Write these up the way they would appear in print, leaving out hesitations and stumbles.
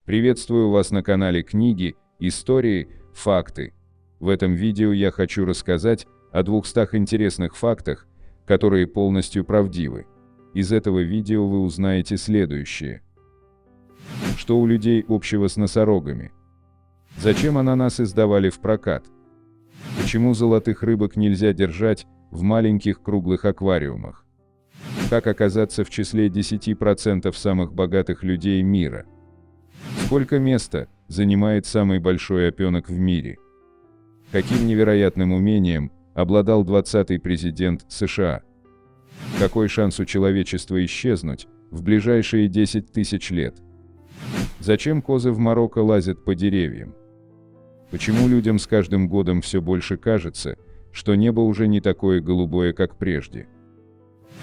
Приветствую вас на канале Книги, Истории, Факты. В этом видео я хочу рассказать о 200 интересных фактах, которые полностью правдивы. Из этого видео вы узнаете следующее. Что у людей общего с носорогами? Зачем ананасы сдавали в прокат? Почему золотых рыбок нельзя держать в маленьких круглых аквариумах? Как оказаться в числе 10% самых богатых людей мира? Сколько места занимает самый большой опенок в мире? Каким невероятным умением обладал 20-й президент США? Какой шанс у человечества исчезнуть в ближайшие 10 тысяч лет? Зачем козы в Марокко лазят по деревьям? Почему людям с каждым годом все больше кажется, что небо уже не такое голубое, как прежде?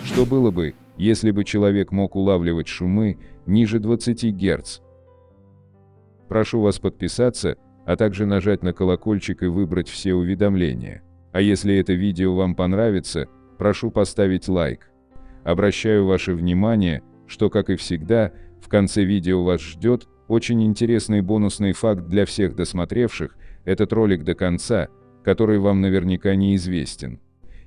Что было бы, если бы человек мог улавливать шумы ниже 20 Гц? Прошу вас подписаться, а также нажать на колокольчик и выбрать все уведомления. А если это видео вам понравится, прошу поставить лайк. Обращаю ваше внимание, что, как и всегда, в конце видео вас ждет очень интересный бонусный факт для всех досмотревших этот ролик до конца, который вам наверняка неизвестен.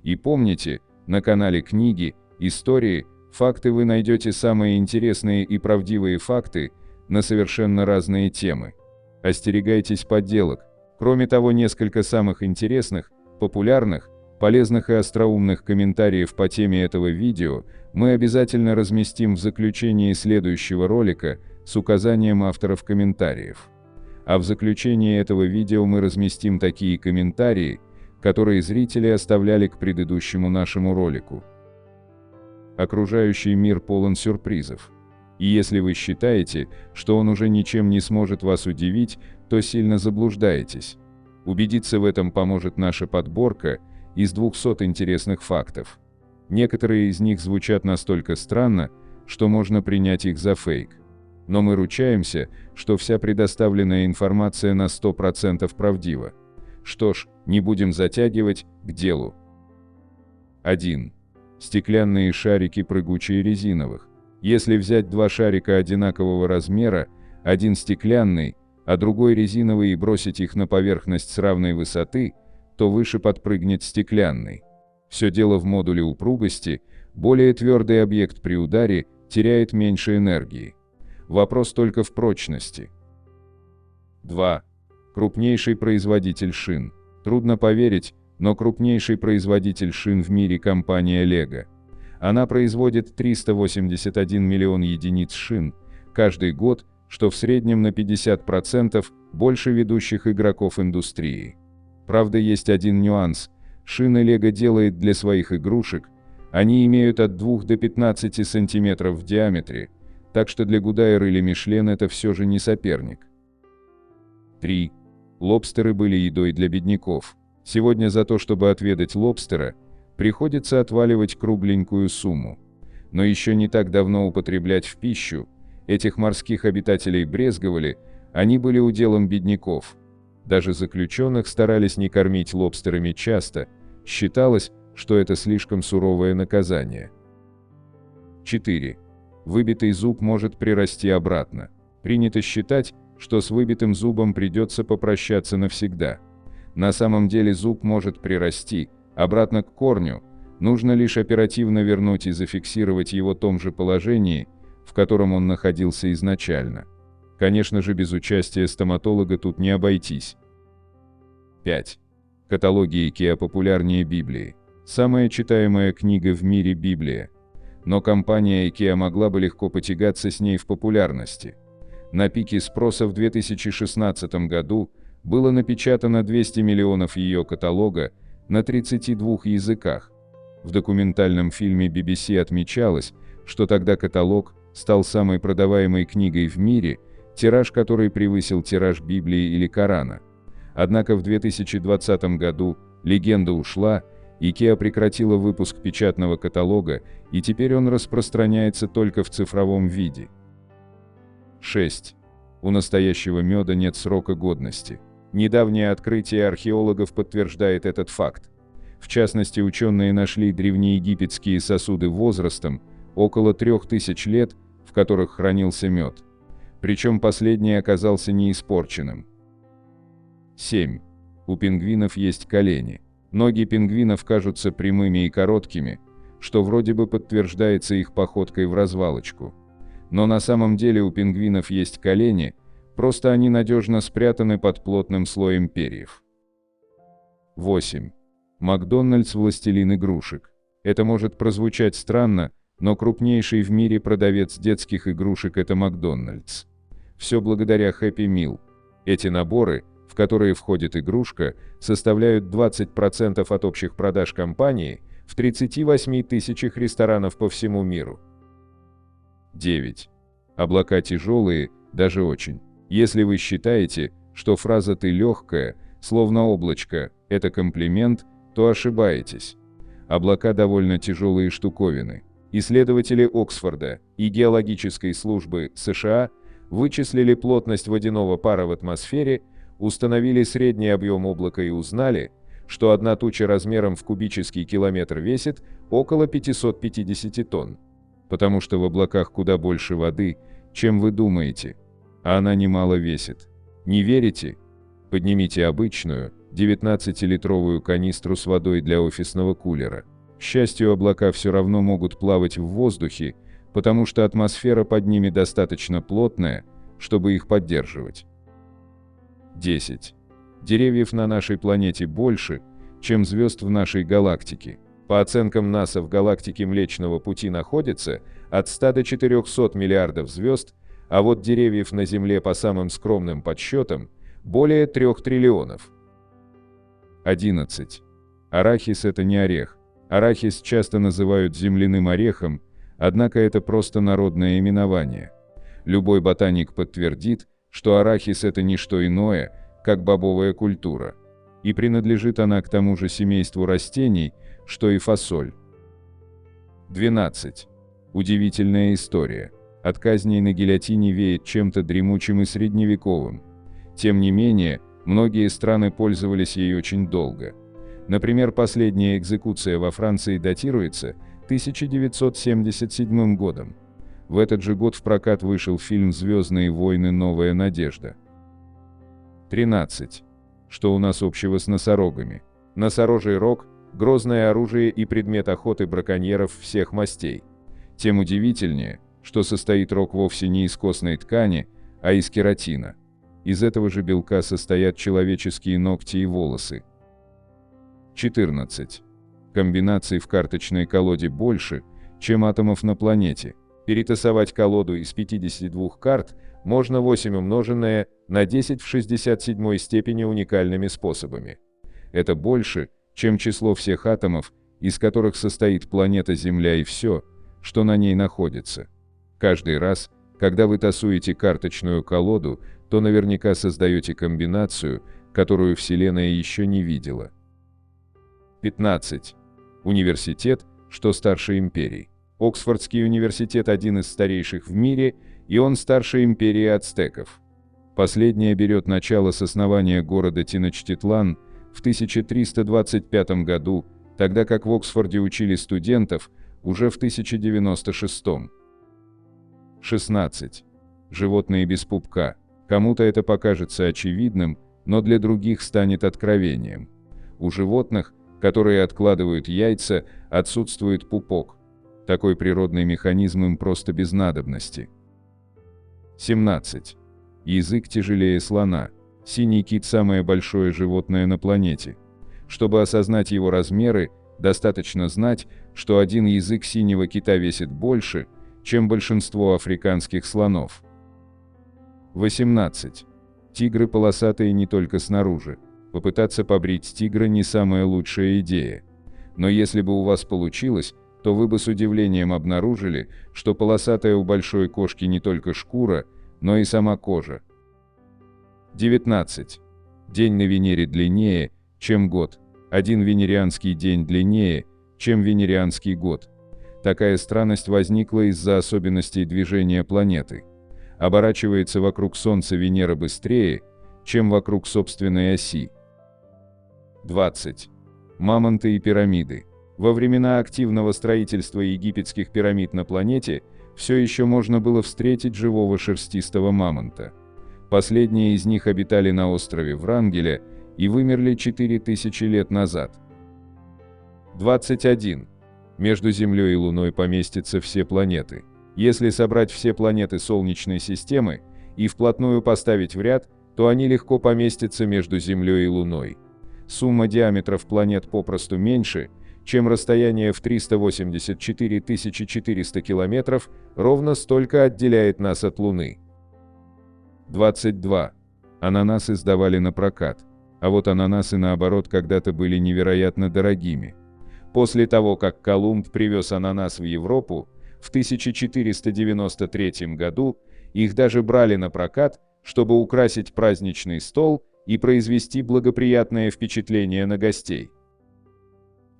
И помните, на канале Книги, Истории, Факты вы найдете самые интересные и правдивые факты на совершенно разные темы. Остерегайтесь подделок. Кроме того, несколько самых интересных, популярных, полезных и остроумных комментариев по теме этого видео мы обязательно разместим в заключении следующего ролика с указанием авторов комментариев. А в заключении этого видео мы разместим такие комментарии, которые зрители оставляли к предыдущему нашему ролику. Окружающий мир полон сюрпризов. И если вы считаете, что он уже ничем не сможет вас удивить, то сильно заблуждаетесь. Убедиться в этом поможет наша подборка из 200 интересных фактов. Некоторые из них звучат настолько странно, что можно принять их за фейк. Но мы ручаемся, что вся предоставленная информация на 100% правдива. Что ж, не будем затягивать, к делу. 1. Стеклянные шарики прыгучие резиновых. Если взять два шарика одинакового размера, один стеклянный, а другой резиновый, и бросить их на поверхность с равной высоты, то выше подпрыгнет стеклянный. Все дело в модуле упругости, более твердый объект при ударе теряет меньше энергии. Вопрос только в прочности. 2. Крупнейший производитель шин. Трудно поверить, но крупнейший производитель шин в мире компания Lego. Она производит 381 миллион единиц шин каждый год, что в среднем на 50% больше ведущих игроков индустрии. Правда, есть один нюанс. Шины Lego делает для своих игрушек, они имеют от 2 до 15 сантиметров в диаметре, так что для Goodyear или Michelin это все же не соперник. 3. Лобстеры были едой для бедняков. Сегодня за то, чтобы отведать лобстера, приходится отваливать кругленькую сумму. Но еще не так давно употреблять в пищу этих морских обитателей брезговали, они были уделом бедняков. Даже заключенных старались не кормить лобстерами часто, считалось, что это слишком суровое наказание. 4. Выбитый зуб может прирасти обратно. Принято считать, что с выбитым зубом придется попрощаться навсегда. На самом деле зуб может прирасти обратно к корню, нужно лишь оперативно вернуть и зафиксировать его в том же положении, в котором он находился изначально. Конечно же, без участия стоматолога тут не обойтись. 5. Каталоги IKEA популярнее Библии. Самая читаемая книга в мире Библия. Но компания IKEA могла бы легко потягаться с ней в популярности. На пике спроса в 2016 году было напечатано 200 миллионов ее каталога на 32 языках. В документальном фильме BBC отмечалось, что тогда каталог стал самой продаваемой книгой в мире, тираж которой превысил тираж Библии или Корана. Однако в 2020 году легенда ушла, IKEA прекратила выпуск печатного каталога, и теперь он распространяется только в цифровом виде. 6. У настоящего меда нет срока годности. Недавнее открытие археологов подтверждает этот факт. В частности, ученые нашли древнеегипетские сосуды возрастом около 3000 лет, в которых хранился мед. причем последний оказался не испорченным. 7. У пингвинов есть колени. Ноги пингвинов кажутся прямыми и короткими, что вроде бы подтверждается их походкой в развалочку. Но на самом деле у пингвинов есть колени, просто они надежно спрятаны под плотным слоем перьев. 8. Макдональдс – властелин игрушек. Это может прозвучать странно, но крупнейший в мире продавец детских игрушек – это Макдональдс. Все благодаря Happy Meal. Эти наборы, в которые входит игрушка, составляют 20% от общих продаж компании в 38 тысячах ресторанов по всему миру. 9. Облака тяжелые, даже очень. Если вы считаете, что фраза «ты легкая», словно облачко, это комплимент, то ошибаетесь. Облака довольно тяжелые штуковины. Исследователи Оксфорда и Геологической службы США вычислили плотность водяного пара в атмосфере, установили средний объем облака и узнали, что одна туча размером в кубический километр весит около 550 тонн. Потому что в облаках куда больше воды, чем вы думаете, а она немало весит. Не верите? Поднимите обычную, 19-литровую канистру с водой для офисного кулера. К счастью, облака все равно могут плавать в воздухе, потому что атмосфера под ними достаточно плотная, чтобы их поддерживать. 10. Деревьев на нашей планете больше, чем звезд в нашей галактике. По оценкам НАСА в галактике Млечного Пути находится от 100 до 400 миллиардов звезд, а вот деревьев на Земле по самым скромным подсчетам более 3 триллионов. 11. Арахис – это не орех. Арахис часто называют земляным орехом, однако это просто народное именование. Любой ботаник подтвердит, что арахис – это не что иное, как бобовая культура. И принадлежит она к тому же семейству растений, что и фасоль. 12. Удивительная история. От казней на гильотине веет чем-то дремучим и средневековым. Тем не менее, многие страны пользовались ей очень долго. Например, последняя экзекуция во Франции датируется 1977 годом. В этот же год в прокат вышел фильм «Звездные войны. Новая надежда». 13. Что у нас общего с носорогами? Носорожий рог – грозное оружие и предмет охоты браконьеров всех мастей. Тем удивительнее, что состоит рог вовсе не из костной ткани, а из кератина. Из этого же белка состоят человеческие ногти и волосы. 14. Комбинаций в карточной колоде больше, чем атомов на планете. Перетасовать колоду из 52 карт можно 8 умноженное на 10 в 67 степени уникальными способами. Это больше, чем число всех атомов, из которых состоит планета Земля и все, что на ней находится. Каждый раз, когда вы тасуете карточную колоду, то наверняка создаете комбинацию, которую Вселенная еще не видела. 15. Университет, что старше империй. Оксфордский университет – один из старейших в мире, и он старше империи ацтеков. Последняя берет начало с основания города Теночтитлан в 1325 году, тогда как в Оксфорде учили студентов уже в 1096. 16. Животные без пупка. Кому-то это покажется очевидным, но для других станет откровением. У животных, которые откладывают яйца, отсутствует пупок. Такой природный механизм им просто без надобности. 17. Язык тяжелее слона. Синий кит – самое большое животное на планете. Чтобы осознать его размеры, достаточно знать, что один язык синего кита весит больше, чем большинство африканских слонов. 18. Тигры полосатые не только снаружи. Попытаться побрить тигра не самая лучшая идея. Но если бы у вас получилось, то вы бы с удивлением обнаружили, что полосатая у большой кошки не только шкура, но и сама кожа. 19. День на Венере длиннее, чем год. Один венерианский день длиннее, чем венерианский год. Такая странность возникла из-за особенностей движения планеты. Оборачивается вокруг Солнца Венера быстрее, чем вокруг собственной оси. 20. Мамонты и пирамиды. Во времена активного строительства египетских пирамид на планете все еще можно было встретить живого шерстистого мамонта. Последние из них обитали на острове Врангеля и вымерли 4000 лет назад. 21. Между Землей и Луной поместятся все планеты. Если собрать все планеты Солнечной системы и вплотную поставить в ряд, то они легко поместятся между Землей и Луной. Сумма диаметров планет попросту меньше, чем расстояние в 384 400 километров, ровно столько отделяет нас от Луны. 22. Ананасы сдавали на прокат, а вот ананасы, наоборот, когда-то были невероятно дорогими. После того, как Колумб привез ананас в Европу, в 1493 году их даже брали на прокат, чтобы украсить праздничный стол и произвести благоприятное впечатление на гостей.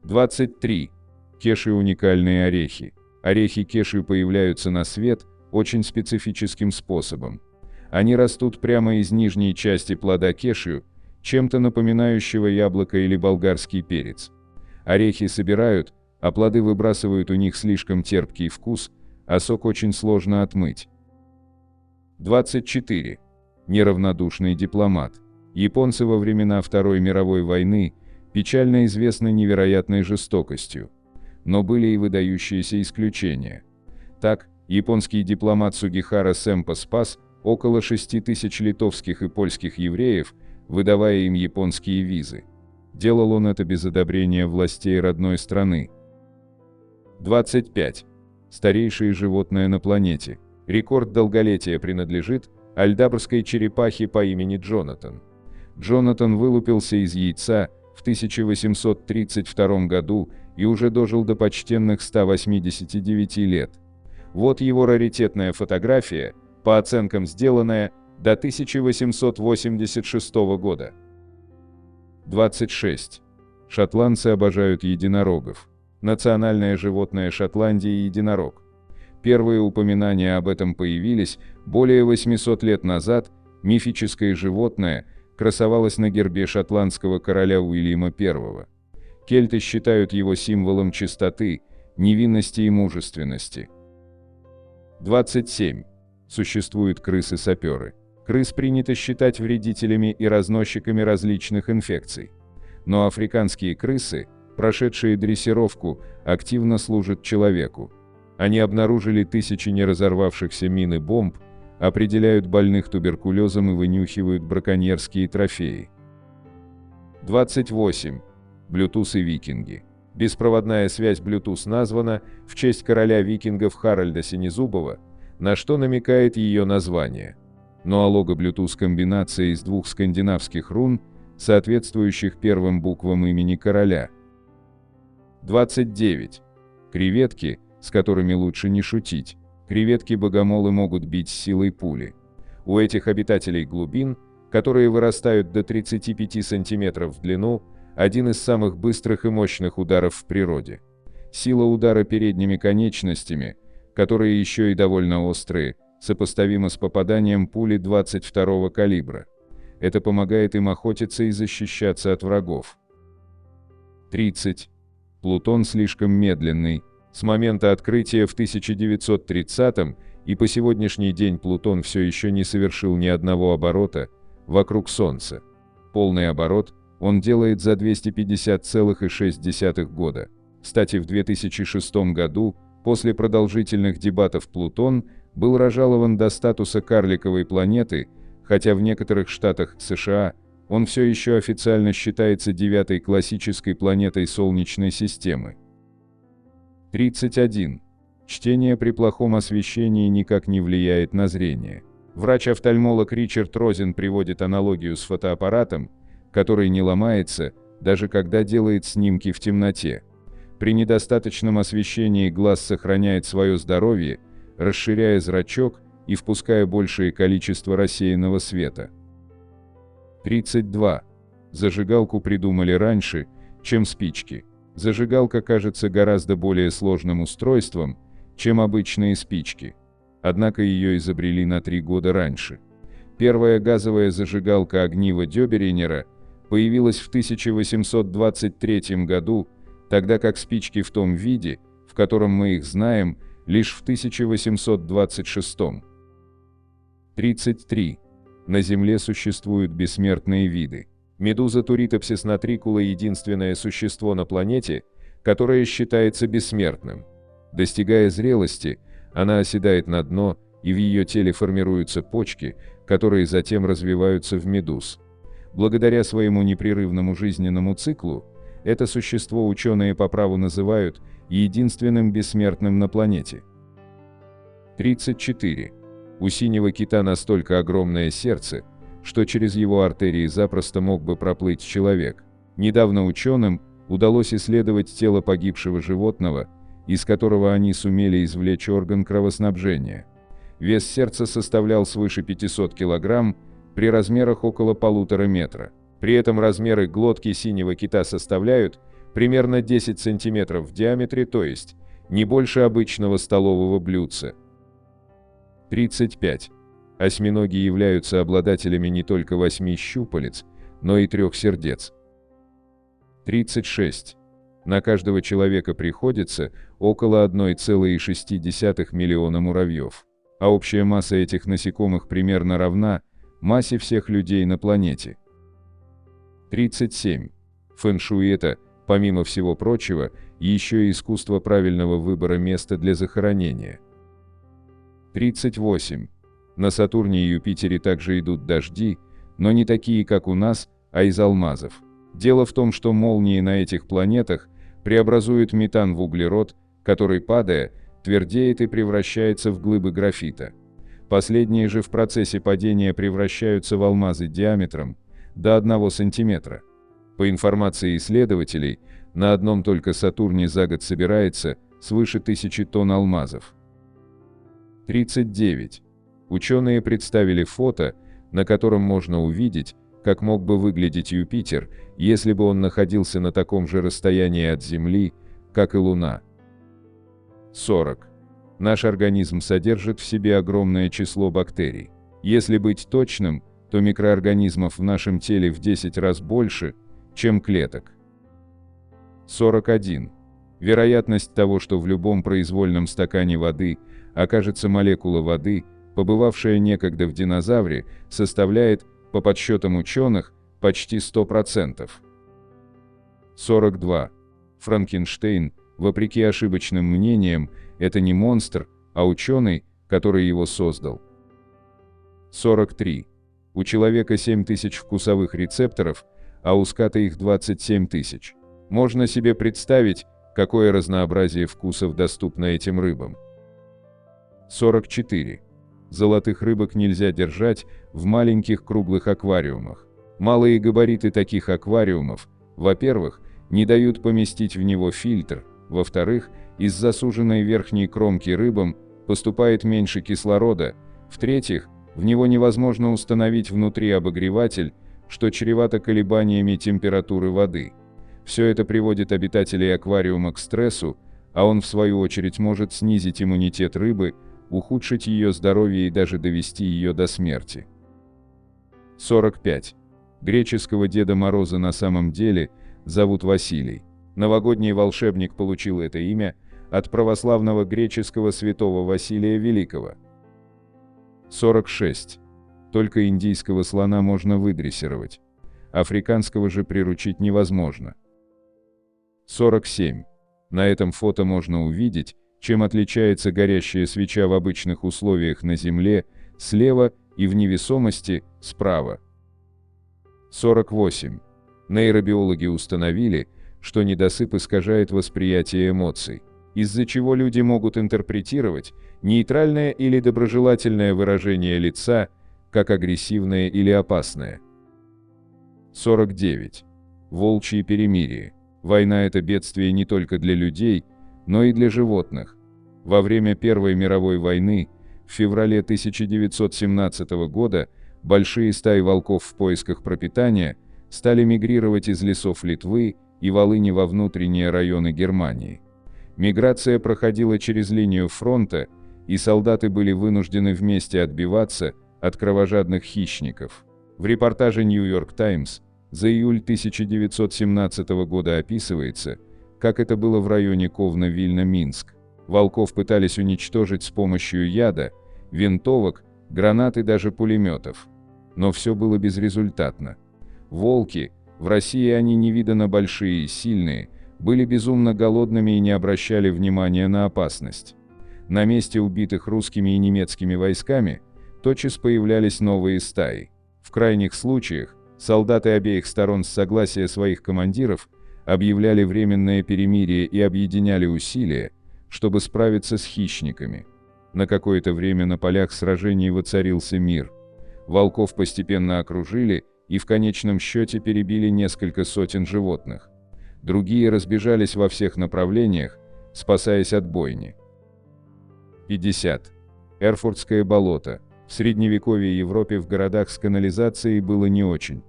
23. Кеши – уникальные орехи. Орехи кеши появляются на свет очень специфическим способом. Они растут прямо из нижней части плода кешью, чем-то напоминающего яблоко или болгарский перец. Орехи собирают, а плоды выбрасывают, у них слишком терпкий вкус, а сок очень сложно отмыть. 24. Неравнодушный дипломат. Японцы во времена Второй мировой войны печально известны невероятной жестокостью. Но были и выдающиеся исключения. Так, японский дипломат Сугихара Сэмпо спас около 6000 литовских и польских евреев, выдавая им японские визы. Делал он это без одобрения властей родной страны. 25. Старейшее животное на планете. Рекорд долголетия принадлежит альдабрской черепахе по имени Джонатан. Джонатан вылупился из яйца в 1832 году и уже дожил до почтенных 189 лет. Вот его раритетная фотография, по оценкам сделанная до 1886 года. 26. Шотландцы обожают единорогов. Национальное животное Шотландии – единорог. Первые упоминания об этом появились более 800 лет назад. Мифическое животное красовалось на гербе шотландского короля Уильяма I. Кельты считают его символом чистоты, невинности и мужественности. 27. Существуют крысы-саперы. Крыс принято считать вредителями и разносчиками различных инфекций. Но африканские крысы, прошедшие дрессировку, активно служат человеку. Они обнаружили тысячи неразорвавшихся мин и бомб, определяют больных туберкулезом и вынюхивают браконьерские трофеи. 28. Bluetooth и викинги. Беспроводная связь Bluetooth названа в честь короля викингов Харальда Синезубова, на что намекает ее название. Ну а лого Bluetooth – комбинация из двух скандинавских рун, соответствующих первым буквам имени короля. 29. Креветки, с которыми лучше не шутить. Креветки-богомолы могут бить с силой пули. У этих обитателей глубин, которые вырастают до 35 см в длину, один из самых быстрых и мощных ударов в природе. Сила удара передними конечностями, которые еще и довольно острые, сопоставима с попаданием пули 22-го калибра. Это помогает им охотиться и защищаться от врагов. 30. Плутон слишком медленный. С момента открытия в 1930-м и по сегодняшний день Плутон все еще не совершил ни одного оборота вокруг Солнца. Полный оборот он делает за 250,6 года. Кстати, в 2006 году, после продолжительных дебатов, Плутон был разжалован до статуса карликовой планеты, хотя в некоторых штатах США он все еще официально считается 9-й классической планетой Солнечной системы. 31. Чтение при плохом освещении никак не влияет на зрение. Врач-офтальмолог Ричард Розен приводит аналогию с фотоаппаратом, который не ломается, даже когда делает снимки в темноте. При недостаточном освещении глаз сохраняет свое здоровье, расширяя зрачок и впуская большее количество рассеянного света. 32. Зажигалку придумали раньше, чем спички. Зажигалка кажется гораздо более сложным устройством, чем обычные спички. Однако ее изобрели на 3 года раньше. Первая газовая зажигалка огнива Дёберинера появилась в 1823 году, тогда как спички в том виде, в котором мы их знаем, лишь в 1826. 33. На Земле существуют бессмертные виды. Медуза Turritopsis natricula – единственное существо на планете, которое считается бессмертным. Достигая зрелости, она оседает на дно, и в ее теле формируются почки, которые затем развиваются в медуз. Благодаря своему непрерывному жизненному циклу, это существо ученые по праву называют единственным бессмертным на планете. 34. У синего кита настолько огромное сердце, что через его артерии запросто мог бы проплыть человек. Недавно ученым удалось исследовать тело погибшего животного, из которого они сумели извлечь орган кровоснабжения. Вес сердца составлял свыше 500 кг при размерах около 1,5 метра. При этом размеры глотки синего кита составляют примерно 10 см в диаметре, то есть не больше обычного столового блюдца. 35. Осьминоги являются обладателями не только 8 щупалец, но и 3 сердец. 36. На каждого человека приходится около 1,6 миллиона муравьев, а общая масса этих насекомых примерно равна массе всех людей на планете. 37. Фэн-шуй – это, помимо всего прочего, еще и искусство правильного выбора места для захоронения. 38. На Сатурне и Юпитере также идут дожди, но не такие, как у нас, а из алмазов. Дело в том, что молнии на этих планетах преобразуют метан в углерод, который, падая, твердеет и превращается в глыбы графита. Последние же в процессе падения превращаются в алмазы диаметром до 1 см. По информации исследователей, на одном только Сатурне за год собирается свыше 1000 тонн алмазов. 39. Ученые представили фото, на котором можно увидеть, как мог бы выглядеть Юпитер, если бы он находился на таком же расстоянии от Земли, как и Луна. 40. Наш организм содержит в себе огромное число бактерий. Если быть точным, то микроорганизмов в нашем теле в 10 раз больше, чем клеток. 41. Вероятность того, что в любом произвольном стакане воды окажется молекула воды, побывавшая некогда в динозавре, составляет, по подсчетам ученых, почти 100%. 42. Франкенштейн, вопреки ошибочным мнениям, это не монстр, а ученый, который его создал. 43. У человека 7000 вкусовых рецепторов, а у ската их 27 тысяч. Можно себе представить, какое разнообразие вкусов доступно этим рыбам. 44. Золотых рыбок нельзя держать в маленьких круглых аквариумах. Малые габариты таких аквариумов, во-первых, не дают поместить в него фильтр, во-вторых, из засуженной верхней кромки рыбам поступает меньше кислорода, в-третьих, в него невозможно установить внутри обогреватель, что чревато колебаниями температуры воды. Все это приводит обитателей аквариума к стрессу, а он в свою очередь может снизить иммунитет рыбы, ухудшить ее здоровье и даже довести ее до смерти. 45. Греческого Деда Мороза на самом деле зовут Василий. Новогодний волшебник получил это имя от православного греческого святого Василия Великого. 46. Только индийского слона можно выдрессировать. Африканского же приручить невозможно. 47. На этом фото можно увидеть, чем отличается горящая свеча в обычных условиях на Земле слева и в невесомости справа. 48. Нейробиологи установили, что недосып искажает восприятие эмоций, из-за чего люди могут интерпретировать нейтральное или доброжелательное выражение лица как агрессивное или опасное. 49. Волчье перемирие. Война – это бедствие не только для людей, но и для животных. Во время Первой мировой войны, в феврале 1917 года, большие стаи волков в поисках пропитания стали мигрировать из лесов Литвы и Волыни во внутренние районы Германии. Миграция проходила через линию фронта, и солдаты были вынуждены вместе отбиваться от кровожадных хищников. В репортаже New York Times за июль 1917 года описывается, как это было в районе Ковна-Вильна-Минск. Волков пытались уничтожить с помощью яда, винтовок, гранат и даже пулеметов. Но все было безрезультатно. Волки, в России они невиданно большие и сильные, были безумно голодными и не обращали внимания на опасность. На месте убитых русскими и немецкими войсками тотчас появлялись новые стаи. В крайних случаях солдаты обеих сторон с согласия своих командиров объявляли временное перемирие и объединяли усилия, чтобы справиться с хищниками. На какое-то время на полях сражений воцарился мир. Волков постепенно окружили и в конечном счете перебили несколько сотен животных. Другие разбежались во всех направлениях, спасаясь от бойни. 50. Эрфуртское болото. В средневековье Европе в городах с канализацией было не очень.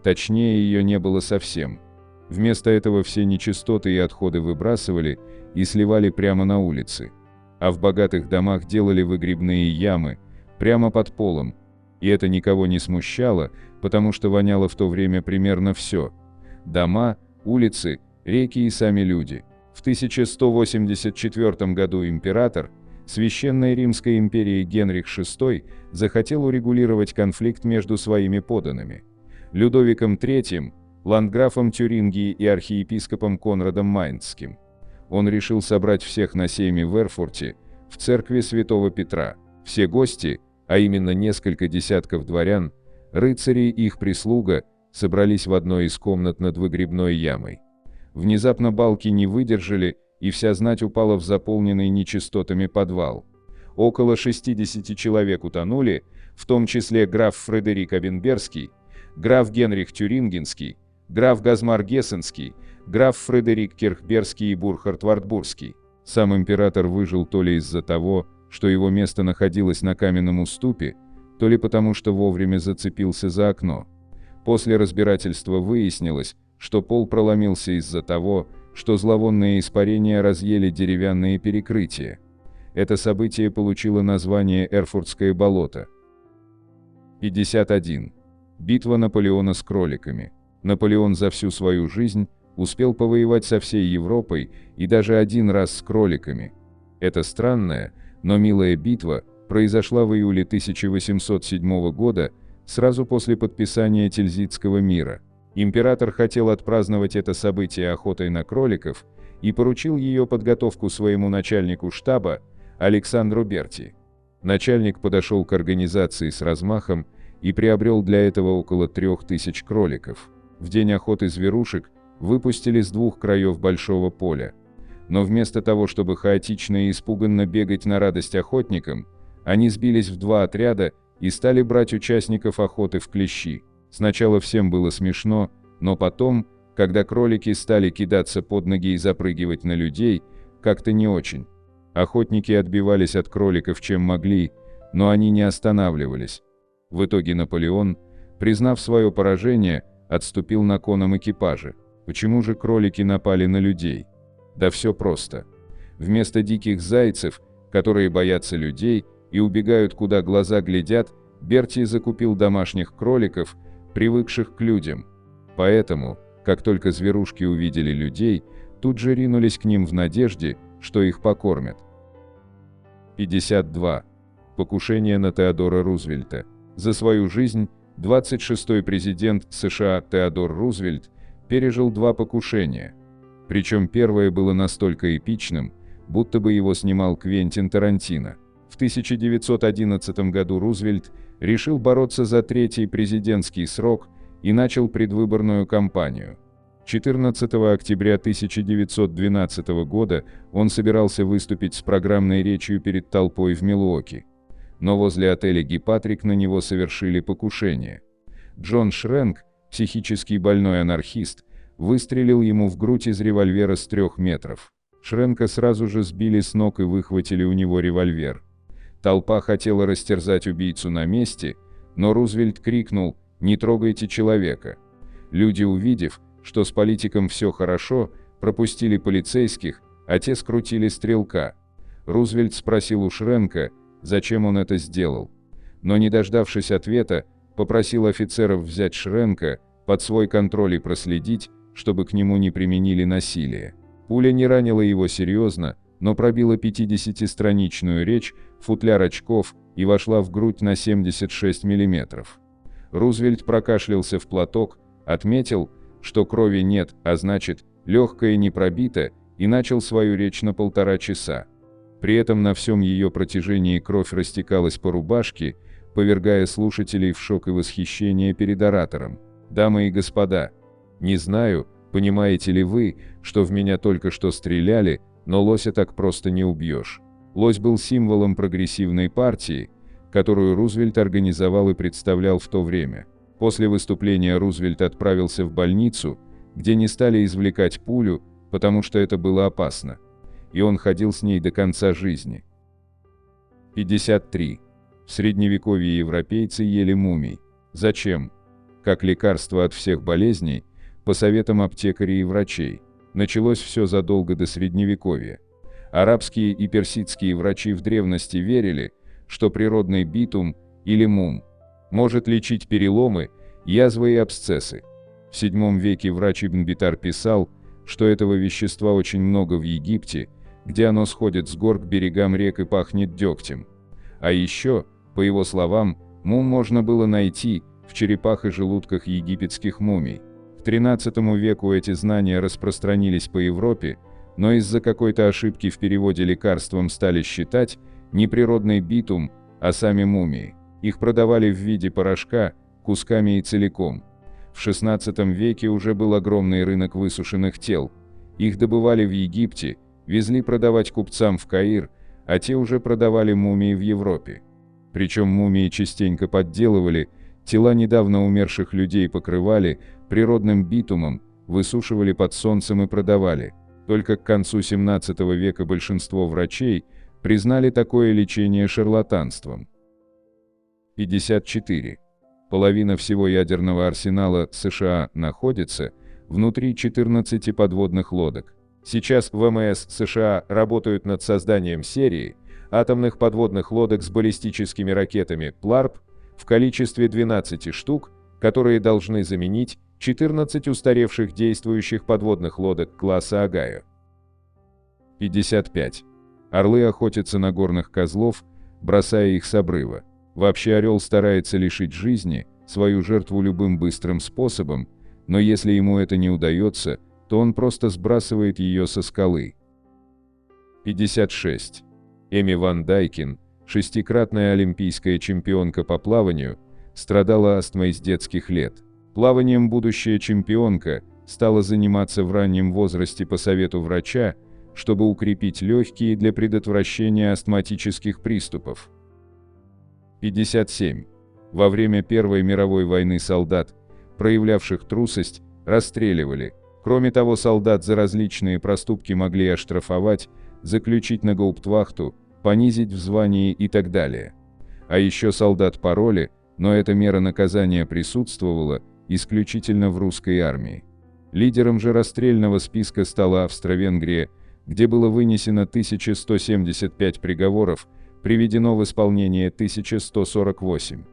Точнее, ее не было совсем. Вместо этого все нечистоты и отходы выбрасывали и сливали прямо на улицы. А в богатых домах делали выгребные ямы прямо под полом. И это никого не смущало, потому что воняло в то время примерно все. Дома, улицы, реки и сами люди. В 1184 году император Священной Римской империи Генрих VI захотел урегулировать конфликт между своими подданными. Людовиком III, ландграфом Тюрингии и архиепископом Конрадом Майнцским. Он решил собрать всех на сейме в Эрфурте, в церкви Святого Петра. Все гости, а именно несколько десятков дворян, рыцари и их прислуга, собрались в одной из комнат над выгребной ямой. Внезапно балки не выдержали, и вся знать упала в заполненный нечистотами подвал. Около 60 человек утонули, в том числе граф Фредерик Абенберский, граф Генрих Тюрингенский, граф Газмар Гессенский, граф Фредерик Кирхберский и Бурхард Вартбургский. Сам император выжил то ли из-за того, что его место находилось на каменном уступе, то ли потому, что вовремя зацепился за окно. После разбирательства выяснилось, что пол проломился из-за того, что зловонные испарения разъели деревянные перекрытия. Это событие получило название Эрфуртское болото. 51. Битва Наполеона с кроликами. Наполеон за всю свою жизнь успел повоевать со всей Европой и даже один раз с кроликами. Эта странная, но милая битва произошла в июле 1807 года, сразу после подписания Тильзитского мира. Император хотел отпраздновать это событие охотой на кроликов и поручил ее подготовку своему начальнику штаба Александру Берти. Начальник подошел к организации с размахом и приобрел для этого около 3000 кроликов. В день охоты зверушек выпустили с двух краев большого поля. Но вместо того, чтобы хаотично и испуганно бегать на радость охотникам, они сбились в два отряда и стали брать участников охоты в клещи. Сначала всем было смешно, но потом, когда кролики стали кидаться под ноги и запрыгивать на людей, как-то не очень. Охотники отбивались от кроликов чем могли, но они не останавливались. В итоге Наполеон, признав свое поражение, отступил на конном экипаже. Почему же кролики напали на людей? Да все просто. Вместо диких зайцев, которые боятся людей и убегают куда глаза глядят, Берти закупил домашних кроликов, привыкших к людям. Поэтому, как только зверушки увидели людей, тут же ринулись к ним в надежде, что их покормят. 52. Покушение на Теодора Рузвельта. За свою жизнь 26-й президент США Теодор Рузвельт пережил 2 покушения. Причем первое было настолько эпичным, будто бы его снимал Квентин Тарантино. В 1911 году Рузвельт решил бороться за 3-й президентский срок и начал предвыборную кампанию. 14 октября 1912 года он собирался выступить с программной речью перед толпой в Милуоки. Но возле отеля «Гипатрик» на него совершили покушение. Джон Шренк, психически больной анархист, выстрелил ему в грудь из револьвера с 3 метров. Шренка сразу же сбили с ног и выхватили у него револьвер. Толпа хотела растерзать убийцу на месте, но Рузвельт крикнул «Не трогайте человека». Люди, увидев, что с политиком все хорошо, пропустили полицейских, а те скрутили стрелка. Рузвельт спросил у Шренка, зачем он это сделал. Но не дождавшись ответа, попросил офицеров взять Шренка под свой контроль и проследить, чтобы к нему не применили насилие. Пуля не ранила его серьезно, но пробила 50-страничную речь, футляр очков и вошла в грудь на 76 мм. Рузвельт прокашлялся в платок, отметил, что крови нет, а значит, легкое не пробито, и начал свою речь на 1,5 часа. При этом на всем ее протяжении кровь растекалась по рубашке, повергая слушателей в шок и восхищение перед оратором. «Дамы и господа, не знаю, понимаете ли вы, что в меня только что стреляли, но лося так просто не убьешь». Лось был символом прогрессивной партии, которую Рузвельт организовал и представлял в то время. После выступления Рузвельт отправился в больницу, где не стали извлекать пулю, потому что это было опасно. И он ходил с ней до конца жизни. 53. В Средневековье европейцы ели мумий. Зачем? Как лекарство от всех болезней, по советам аптекарей и врачей. Началось все задолго до Средневековья. Арабские и персидские врачи в древности верили, что природный битум, или мум, может лечить переломы, язвы и абсцессы. В VII веке врач Ибн Битар писал, что этого вещества очень много в Египте, где оно сходит с гор к берегам рек и пахнет дегтем. А еще, по его словам, мум можно было найти в черепах и желудках египетских мумий. К XIII веку эти знания распространились по Европе, но из-за какой-то ошибки в переводе лекарством стали считать не природный битум, а сами мумии. Их продавали в виде порошка, кусками и целиком. В XVI веке уже был огромный рынок высушенных тел. Их добывали в Египте, везли продавать купцам в Каир, а те уже продавали мумии в Европе. Причем мумии частенько подделывали, тела недавно умерших людей покрывали природным битумом, высушивали под солнцем и продавали. Только к концу XVII века большинство врачей признали такое лечение шарлатанством. 54. Половина всего ядерного арсенала США находится внутри 14 подводных лодок. Сейчас ВМС США работают над созданием серии атомных подводных лодок с баллистическими ракетами ПЛАРП в количестве 12 штук, которые должны заменить 14 устаревших действующих подводных лодок класса Огайо. 55. Орлы охотятся на горных козлов, бросая их с обрыва. Вообще орел старается лишить жизни свою жертву любым быстрым способом, но если ему это не удается, то он просто сбрасывает ее со скалы. 56. Эми Ван Дайкен, шестикратная олимпийская чемпионка по плаванию, страдала астмой с детских лет. Плаванием будущая чемпионка стала заниматься в раннем возрасте по совету врача, чтобы укрепить легкие для предотвращения астматических приступов. 57. Во время Первой мировой войны солдат, проявлявших трусость, расстреливали. Кроме того, солдат за различные проступки могли оштрафовать, заключить на гауптвахту, понизить в звании и так далее. А еще солдат пороли, но эта мера наказания присутствовала исключительно в русской армии. Лидером же расстрельного списка стала Австро-Венгрия, где было вынесено 1175 приговоров, приведено в исполнение 1148.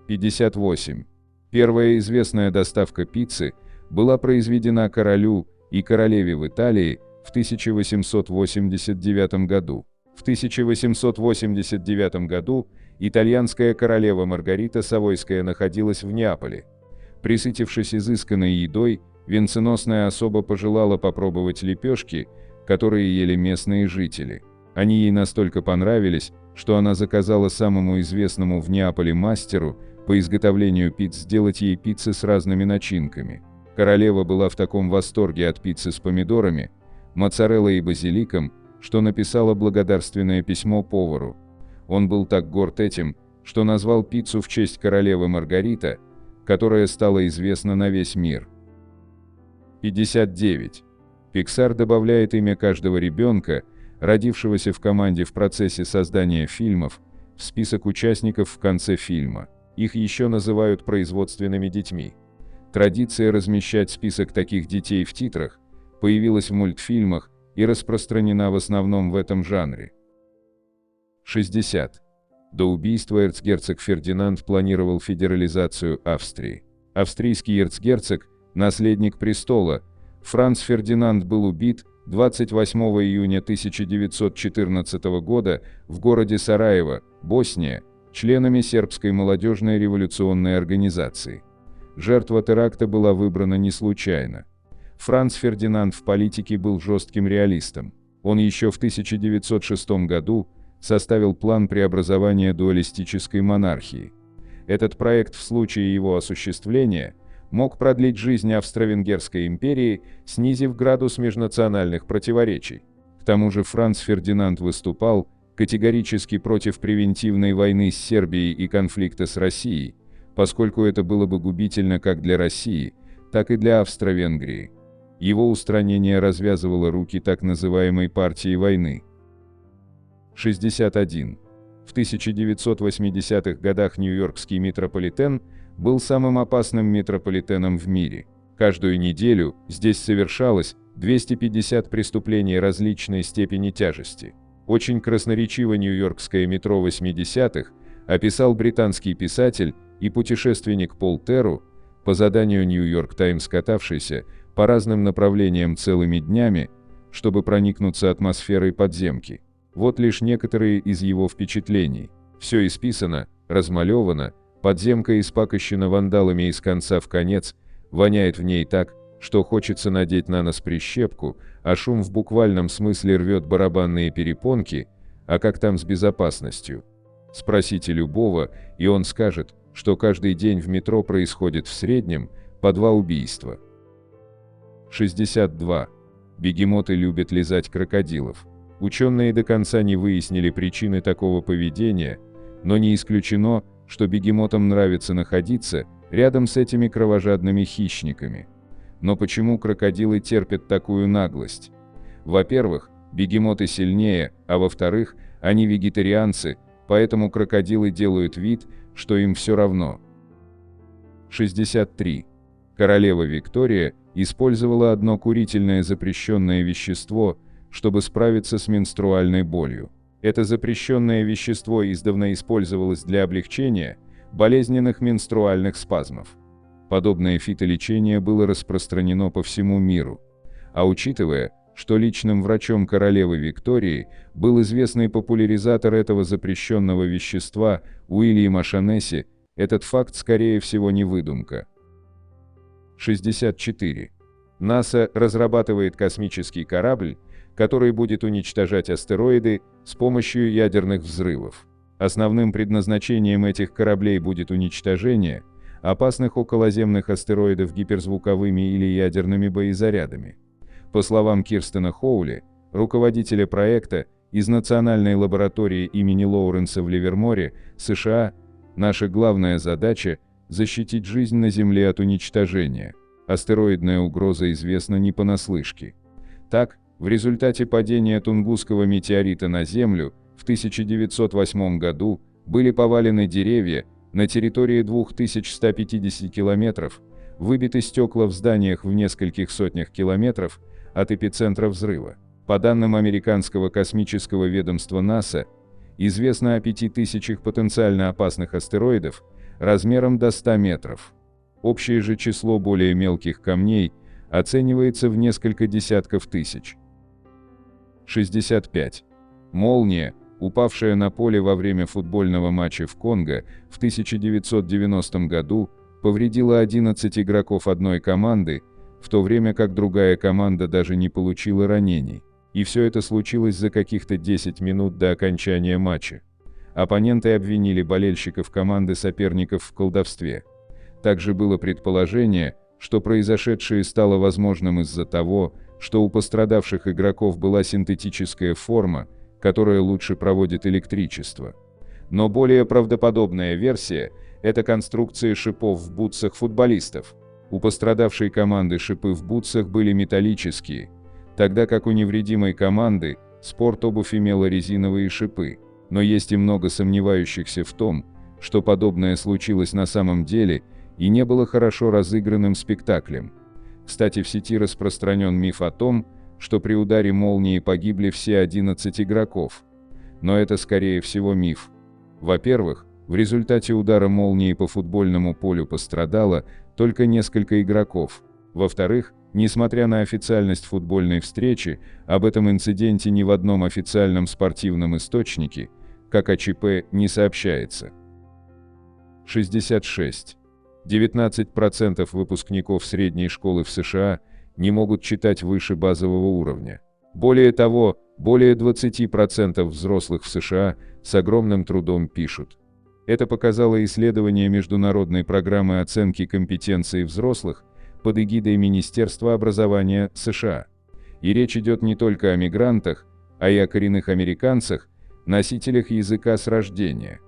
58. Первая известная доставка пиццы была произведена королю и королеве в Италии в 1889 году. В 1889 году итальянская королева Маргарита Савойская находилась в Неаполе. Присытившись изысканной едой, венценосная особа пожелала попробовать лепешки, которые ели местные жители. Они ей настолько понравились, что она заказала самому известному в Неаполе мастеру по изготовлению пиц сделать ей пиццы с разными начинками. Королева была в таком восторге от пиццы с помидорами, моцареллой и базиликом, что написала благодарственное письмо повару. Он был так горд этим, что назвал пиццу в честь королевы Маргарита, которая стала известна на весь мир. 59. Pixar добавляет имя каждого ребенка, родившегося в команде в процессе создания фильмов, в список участников в конце фильма. Их еще называют производственными детьми. Традиция размещать список таких детей в титрах появилась в мультфильмах и распространена в основном в этом жанре. 60. До убийства эрцгерцог Фердинанд планировал федерализацию Австрии. Австрийский эрцгерцог, наследник престола, Франц Фердинанд был убит 28 июня 1914 года в городе Сараево, Босния, членами сербской молодежной революционной организации. Жертва теракта была выбрана не случайно. Франц Фердинанд в политике был жестким реалистом. Он еще в 1906 году составил план преобразования дуалистической монархии. Этот проект в случае его осуществления мог продлить жизнь Австро-Венгерской империи, снизив градус межнациональных противоречий. К тому же Франц Фердинанд выступал категорически против превентивной войны с Сербией и конфликта с Россией, поскольку это было бы губительно как для России, так и для Австро-Венгрии. Его устранение развязывало руки так называемой партии войны. 61. В 1980-х годах Нью-Йоркский метрополитен был самым опасным метрополитеном в мире. Каждую неделю здесь совершалось 250 преступлений различной степени тяжести. Очень красноречиво нью-йоркское метро 80-х описал британский писатель и путешественник Пол Терру, по заданию Нью-Йорк Таймс катавшийся по разным направлениям целыми днями, чтобы проникнуться атмосферой подземки. Вот лишь некоторые из его впечатлений. Все исписано, размалевано, подземка испакощена вандалами из конца в конец, воняет в ней так, что хочется надеть на нос прищепку, а шум в буквальном смысле рвет барабанные перепонки, а как там с безопасностью? Спросите любого, и он скажет, что каждый день в метро происходит в среднем по 2 убийства. 62. Бегемоты любят лизать крокодилов. Ученые до конца не выяснили причины такого поведения, но не исключено, что бегемотам нравится находиться рядом с этими кровожадными хищниками. Но почему крокодилы терпят такую наглость? Во-первых, бегемоты сильнее, а во-вторых, они вегетарианцы, поэтому крокодилы делают вид, что им все равно. 63. Королева Виктория использовала одно курительное запрещенное вещество, чтобы справиться с менструальной болью. Это запрещенное вещество издавна использовалось для облегчения болезненных менструальных спазмов. Подобное фитолечение было распространено по всему миру. А учитывая, что личным врачом королевы Виктории был известный популяризатор этого запрещенного вещества Уильям О'Шанесси, этот факт скорее всего не выдумка. 64. НАСА разрабатывает космический корабль, который будет уничтожать астероиды с помощью ядерных взрывов. Основным предназначением этих кораблей будет уничтожение опасных околоземных астероидов гиперзвуковыми или ядерными боезарядами. По словам Кирстена Хоули, руководителя проекта из Национальной лаборатории имени Лоуренса в Ливерморе, США, наша главная задача – защитить жизнь на Земле от уничтожения. Астероидная угроза известна не понаслышке. Так, в результате падения Тунгусского метеорита на Землю в 1908 году были повалены деревья на территории 2150 километров, выбиты стекла в зданиях в нескольких сотнях километров от эпицентра взрыва. По данным американского космического ведомства НАСА, известно о 5000 потенциально опасных астероидов размером до 100 метров. Общее же число более мелких камней оценивается в несколько десятков тысяч. 65. Молния, упавшая на поле во время футбольного матча в Конго в 1990 году, повредила 11 игроков одной команды, в то время как другая команда даже не получила ранений. И все это случилось за каких-то 10 минут до окончания матча. Оппоненты обвинили болельщиков команды соперников в колдовстве. Также было предположение, что произошедшее стало возможным из-за того, что у пострадавших игроков была синтетическая форма, которая лучше проводит электричество. Но более правдоподобная версия – это конструкция шипов в бутсах футболистов. У пострадавшей команды шипы в бутсах были металлические, тогда как у невредимой команды спортобувь имела резиновые шипы. Но есть и много сомневающихся в том, что подобное случилось на самом деле и не было хорошо разыгранным спектаклем. Кстати, в сети распространен миф о том, что при ударе молнии погибли все 11 игроков. Но это скорее всего миф. Во-первых, в результате удара молнии по футбольному полю пострадало только несколько игроков. Во-вторых, Несмотря на официальность футбольной встречи, об этом инциденте ни в одном официальном спортивном источнике, как о ЧП, не сообщается. 66. 19% выпускников средней школы в США не могут читать выше базового уровня. Более того, более 20% взрослых в США с огромным трудом пишут. Это показало исследование Международной программы оценки компетенции взрослых под эгидой Министерства образования США. И речь идет не только о мигрантах, а и о коренных американцах, носителях языка с рождения.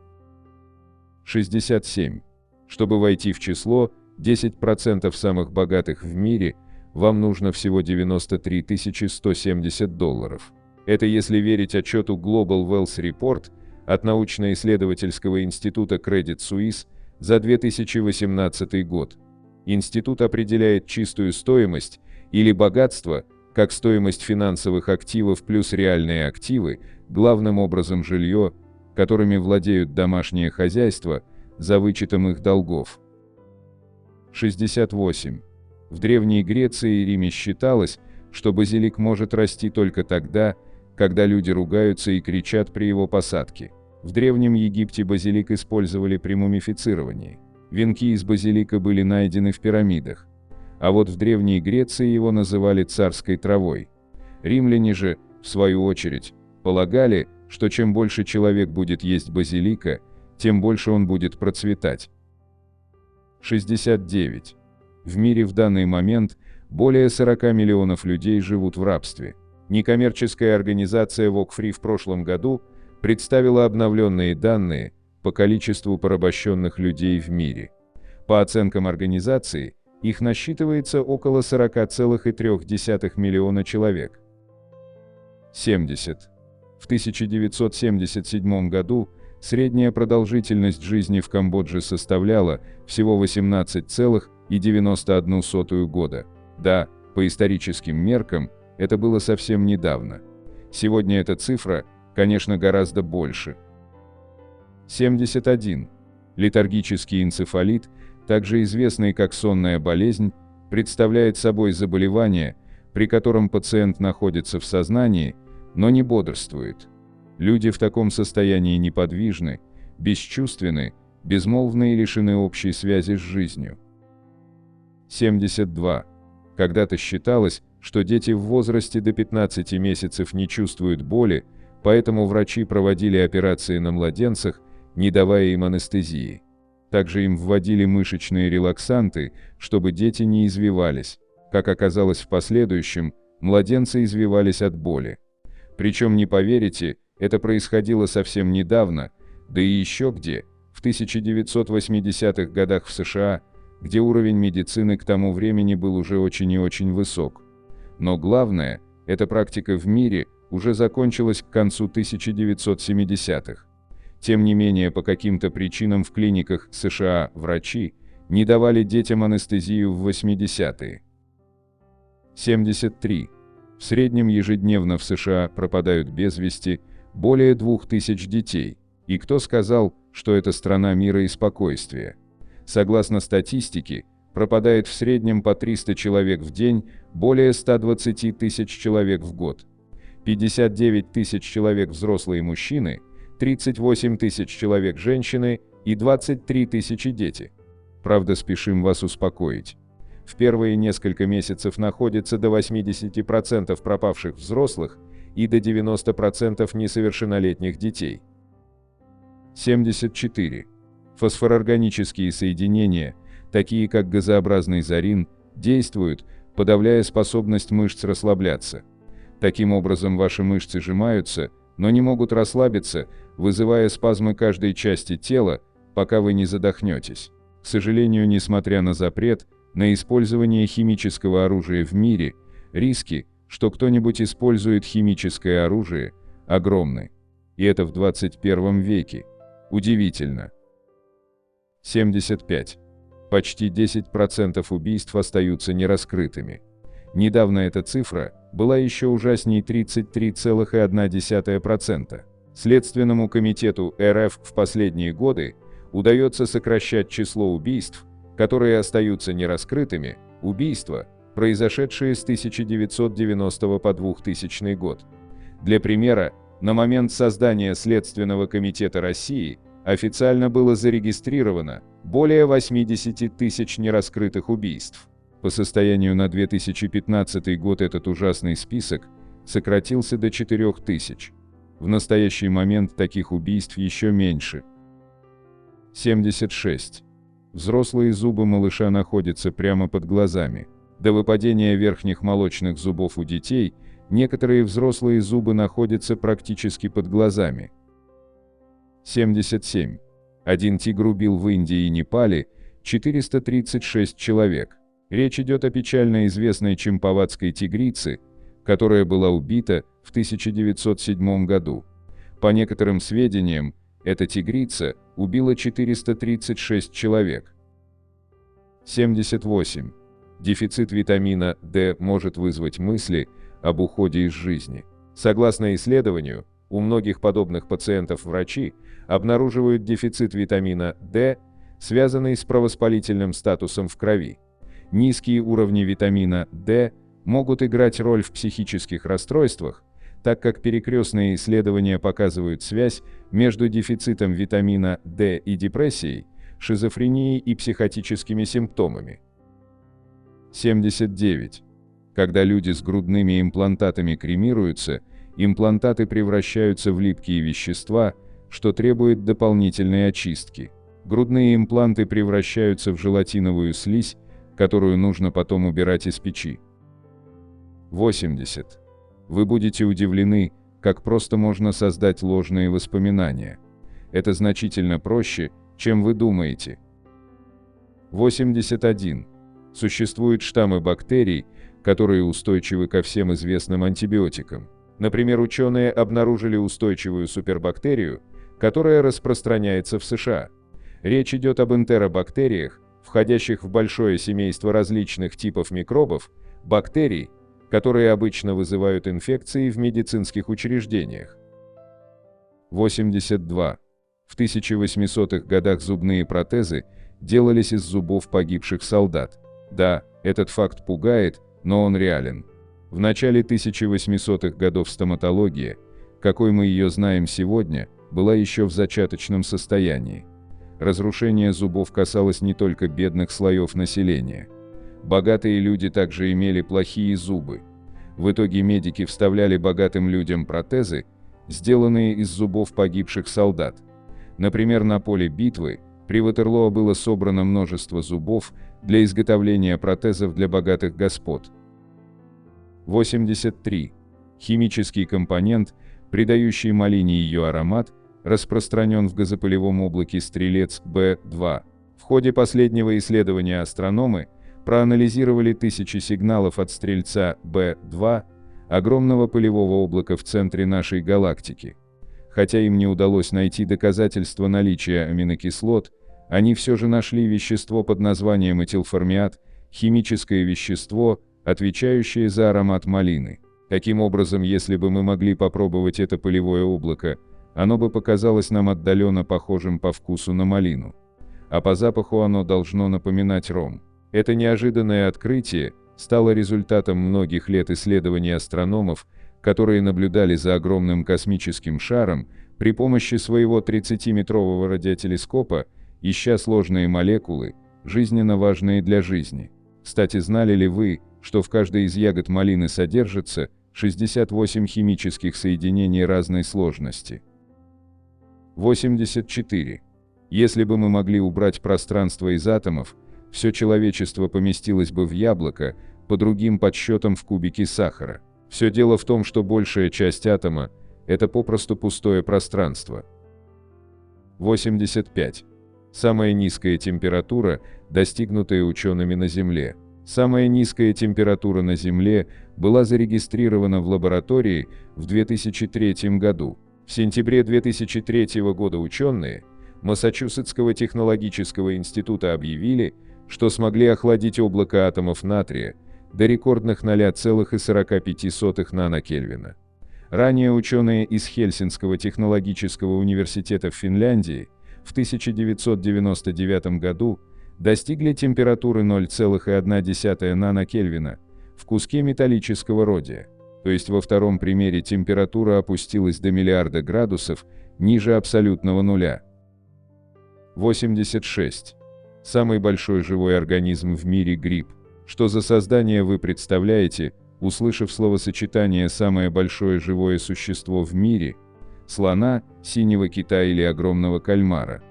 67. Чтобы войти в число 10% самых богатых в мире, вам нужно всего $93 170. Это если верить отчету Global Wealth Report от научно-исследовательского института Credit Suisse за 2018 год. Институт определяет чистую стоимость или богатство как стоимость финансовых активов плюс реальные активы, главным образом жилье, которыми владеют домашние хозяйства, за вычетом их долгов. 68. В Древней Греции и Риме считалось, что базилик может расти только тогда, когда люди ругаются и кричат при его посадке. В Древнем Египте базилик использовали при мумифицировании. Венки из базилика были найдены в пирамидах. А вот в Древней Греции его называли царской травой. Римляне же, в свою очередь, полагали, что чем больше человек будет есть базилика, тем больше он будет процветать. 69. В мире в данный момент более 40 миллионов людей живут в рабстве. Некоммерческая организация Walk Free в прошлом году представила обновленные данные по количеству порабощенных людей в мире. По оценкам организации, их насчитывается около 40,3 миллиона человек. 70. В 1977 году средняя продолжительность жизни в Камбодже составляла всего 18,91 года. Да, по историческим меркам, это было совсем недавно. Сегодня эта цифра, конечно, гораздо больше. 71. Летаргический энцефалит, также известный как сонная болезнь, представляет собой заболевание, при котором пациент находится в сознании, но не бодрствует. Люди в таком состоянии неподвижны, бесчувственны, безмолвны и лишены общей связи с жизнью. 72. Когда-то считалось, что дети в возрасте до 15 месяцев не чувствуют боли, поэтому врачи проводили операции на младенцах, не давая им анестезии. Также им вводили мышечные релаксанты, чтобы дети не извивались. Как оказалось в последующем, младенцы извивались от боли. Причем, не поверите, это происходило совсем недавно, да и еще где, в 1980-х годах в США, где уровень медицины к тому времени был уже очень и очень высок. Но главное, эта практика в мире уже закончилась к концу 1970-х. Тем не менее, по каким-то причинам в клиниках США врачи не давали детям анестезию в 80-е. 73. В среднем ежедневно в США пропадают без вести более 2000 детей. И кто сказал, что это страна мира и спокойствия? Согласно статистике, пропадает в среднем по 300 человек в день, более 120 тысяч человек в год. 59 тысяч человек взрослые мужчины, 38 тысяч человек женщины и 23 тысячи дети. Правда, спешим вас успокоить. В первые несколько месяцев находится до 80% пропавших взрослых и до 90% несовершеннолетних детей. 74. Фосфорорганические соединения, такие как газообразный зарин, действуют, подавляя способность мышц расслабляться. Таким образом, ваши мышцы сжимаются, но не могут расслабиться, вызывая спазмы каждой части тела, пока вы не задохнетесь. К сожалению, несмотря на запрет на использование химического оружия в мире, риски, что кто-нибудь использует химическое оружие, огромны. И это в 21 веке. Удивительно. 75. Почти 10% убийств остаются нераскрытыми. Недавно эта цифра была еще ужасней — 33,1%. Следственному комитету РФ в последние годы удается сокращать число убийств, которые остаются нераскрытыми. Убийства, произошедшие с 1990 по 2000 год. Для примера, на момент создания Следственного комитета России официально было зарегистрировано более 80 тысяч нераскрытых убийств. По состоянию на 2015 год этот ужасный список сократился до 4000. В настоящий момент таких убийств еще меньше. 76. Взрослые зубы малыша находятся прямо под глазами. До выпадения верхних молочных зубов у детей некоторые взрослые зубы находятся практически под глазами. 77. Один тигр убил в Индии и Непале 436 человек. Речь идет о печально известной чемпавадской тигрице, которая была убита в 1907 году. По некоторым сведениям, эта тигрица убила 436 человек. 78. Дефицит витамина D может вызвать мысли об уходе из жизни. Согласно исследованию, у многих подобных пациентов врачи обнаруживают дефицит витамина D, связанный с провоспалительным статусом в крови. Низкие уровни витамина D могут играть роль в психических расстройствах, так как перекрестные исследования показывают связь между дефицитом витамина D и депрессией, шизофренией и психотическими симптомами. 79. Когда люди с грудными имплантатами кремируются, имплантаты превращаются в липкие вещества, что требует дополнительной очистки. Грудные импланты превращаются в желатиновую слизь, которую нужно потом убирать из печи. 80. Вы будете удивлены, как просто можно создать ложные воспоминания. Это значительно проще, чем вы думаете. 81. Существуют штаммы бактерий, которые устойчивы ко всем известным антибиотикам. Например, ученые обнаружили устойчивую супербактерию, которая распространяется в США. Речь идет об энтеробактериях, входящих в большое семейство различных типов микробов, бактерий, которые обычно вызывают инфекции в медицинских учреждениях. 82. В 1800-х годах зубные протезы делались из зубов погибших солдат. Да, этот факт пугает, но он реален. В начале 1800-х годов стоматология, какой мы ее знаем сегодня, была еще в зачаточном состоянии. Разрушение зубов касалось не только бедных слоев населения. Богатые люди также имели плохие зубы. В итоге медики вставляли богатым людям протезы, сделанные из зубов погибших солдат. Например, на поле битвы при Ватерлоо было собрано множество зубов для изготовления протезов для богатых господ. 83. Химический компонент, придающий малине ее аромат, распространен в газопылевом облаке Стрелец-Б2. В ходе последнего исследования астрономы проанализировали тысячи сигналов от Стрельца-Б2, огромного пылевого облака в центре нашей галактики. Хотя им не удалось найти доказательства наличия аминокислот, они все же нашли вещество под названием этилформиат, химическое вещество, отвечающее за аромат малины. Таким образом, если бы мы могли попробовать это пылевое облако, оно бы показалось нам отдаленно похожим по вкусу на малину. А по запаху оно должно напоминать ром. Это неожиданное открытие стало результатом многих лет исследований астрономов, которые наблюдали за огромным космическим шаром при помощи своего 30-метрового радиотелескопа, ища сложные молекулы, жизненно важные для жизни. Кстати, знали ли вы, что в каждой из ягод малины содержится 68 химических соединений разной сложности? 84. Если бы мы могли убрать пространство из атомов, все человечество поместилось бы в яблоко, по другим подсчетам в кубике сахара. Все дело в том, что большая часть атома – это попросту пустое пространство. 85. Самая низкая температура, достигнутая учеными на Земле. Самая низкая температура на Земле была зарегистрирована в лаборатории в 2003 году. В сентябре 2003 года ученые Массачусетского технологического института объявили, что смогли охладить облако атомов натрия до рекордных 0,45 нанокельвина. Ранее ученые из Хельсинского технологического университета в Финляндии в 1999 году достигли температуры 0,1 нанокельвина, в куске металлического родия. То есть во втором примере температура опустилась до миллиарда градусов, ниже абсолютного нуля. 86. Самый большой живой организм в мире – гриб. Что за создание вы представляете, услышав словосочетание «самое большое живое существо в мире» – слона, синего кита или огромного кальмара?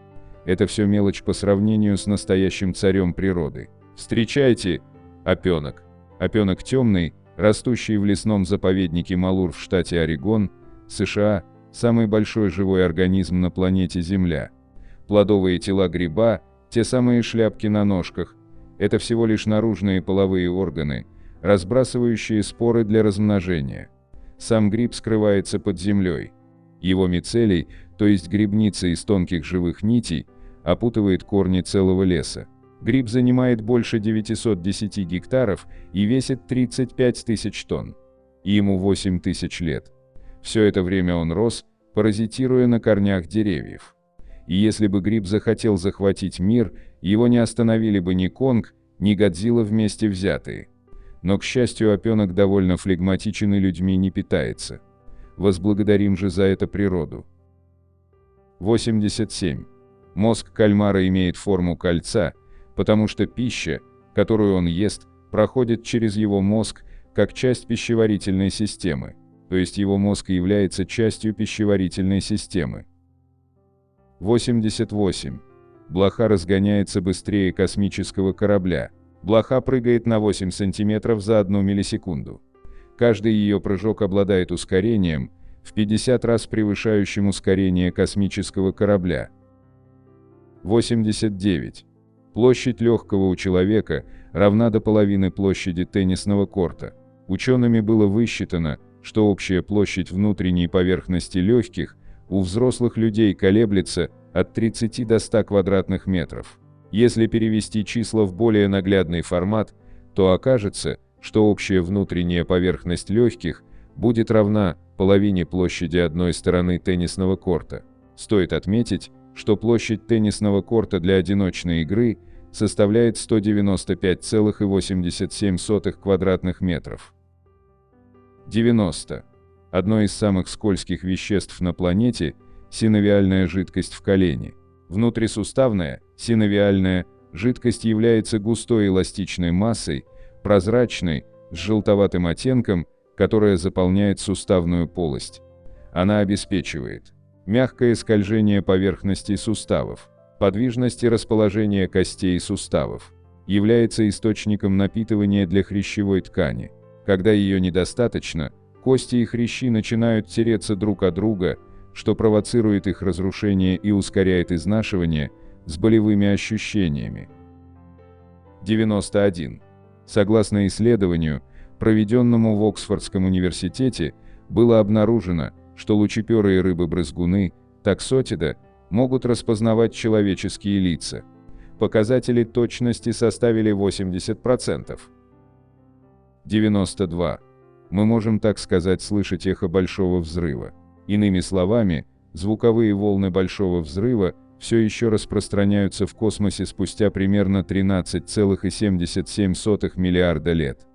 Это все мелочь по сравнению с настоящим царем природы. Встречайте опенок. Опенок темный, растущий в лесном заповеднике Малур в штате Орегон, США, самый большой живой организм на планете Земля. Плодовые тела гриба, те самые шляпки на ножках, это всего лишь наружные половые органы, разбрасывающие споры для размножения. Сам гриб скрывается под землей. Его мицелий, то есть грибница из тонких живых нитей, опутывает корни целого леса. Гриб занимает больше 910 гектаров и весит 35 тысяч тонн. И ему 8 тысяч лет. Все это время он рос, паразитируя на корнях деревьев. И если бы гриб захотел захватить мир, его не остановили бы ни Конг, ни Годзилла вместе взятые. Но, к счастью, опенок довольно флегматичен и людьми не питается. Возблагодарим же за это природу. 87. Мозг кальмара имеет форму кольца, потому что пища, которую он ест, проходит через его мозг, как часть пищеварительной системы, то есть его мозг является частью пищеварительной системы. 88. Блоха разгоняется быстрее космического корабля. Блоха прыгает на 8 см за 1 миллисекунду. Каждый ее прыжок обладает ускорением, в 50 раз превышающим ускорение космического корабля. 89. Площадь легкого у человека равна до половины площади теннисного корта. Учеными было высчитано, что общая площадь внутренней поверхности легких у взрослых людей колеблется от 30 до 100 квадратных метров. Если перевести числа в более наглядный формат, то окажется, что общая внутренняя поверхность легких будет равна половине площади одной стороны теннисного корта. Стоит отметить, что площадь теннисного корта для одиночной игры составляет 195,87 квадратных метров. 90. Одно из самых скользких веществ на планете – синовиальная жидкость в колене. Внутрисуставная, синовиальная жидкость является густой эластичной массой, прозрачной, с желтоватым оттенком, которая заполняет суставную полость. Она обеспечивает мягкое скольжение поверхностей суставов, подвижность и расположение костей суставов, является источником напитывания для хрящевой ткани. Когда ее недостаточно, кости и хрящи начинают тереться друг о друга, что провоцирует их разрушение и ускоряет изнашивание с болевыми ощущениями. 91. Согласно исследованию, проведенному в Оксфордском университете, было обнаружено, что лучеперые рыбы-брызгуны, таксотида, могут распознавать человеческие лица. Показатели точности составили 80%. 92. Мы можем, так сказать, слышать эхо большого взрыва. Иными словами, звуковые волны большого взрыва все еще распространяются в космосе спустя примерно 13,77 миллиарда лет.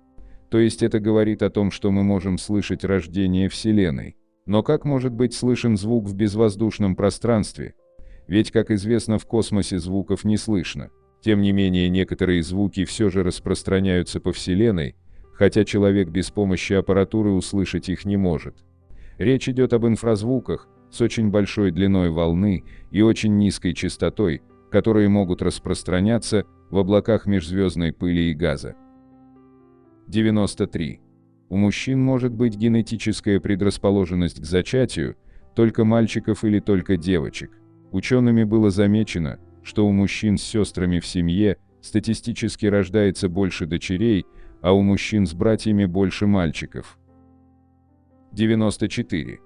То есть это говорит о том, что мы можем слышать рождение Вселенной. Но как может быть слышен звук в безвоздушном пространстве? Ведь, как известно, в космосе звуков не слышно. Тем не менее, некоторые звуки все же распространяются по Вселенной, хотя человек без помощи аппаратуры услышать их не может. Речь идет об инфразвуках с очень большой длиной волны и очень низкой частотой, которые могут распространяться в облаках межзвездной пыли и газа. 93. У мужчин может быть генетическая предрасположенность к зачатию, только мальчиков или только девочек. Учеными было замечено, что у мужчин с сестрами в семье статистически рождается больше дочерей, а у мужчин с братьями больше мальчиков. 94.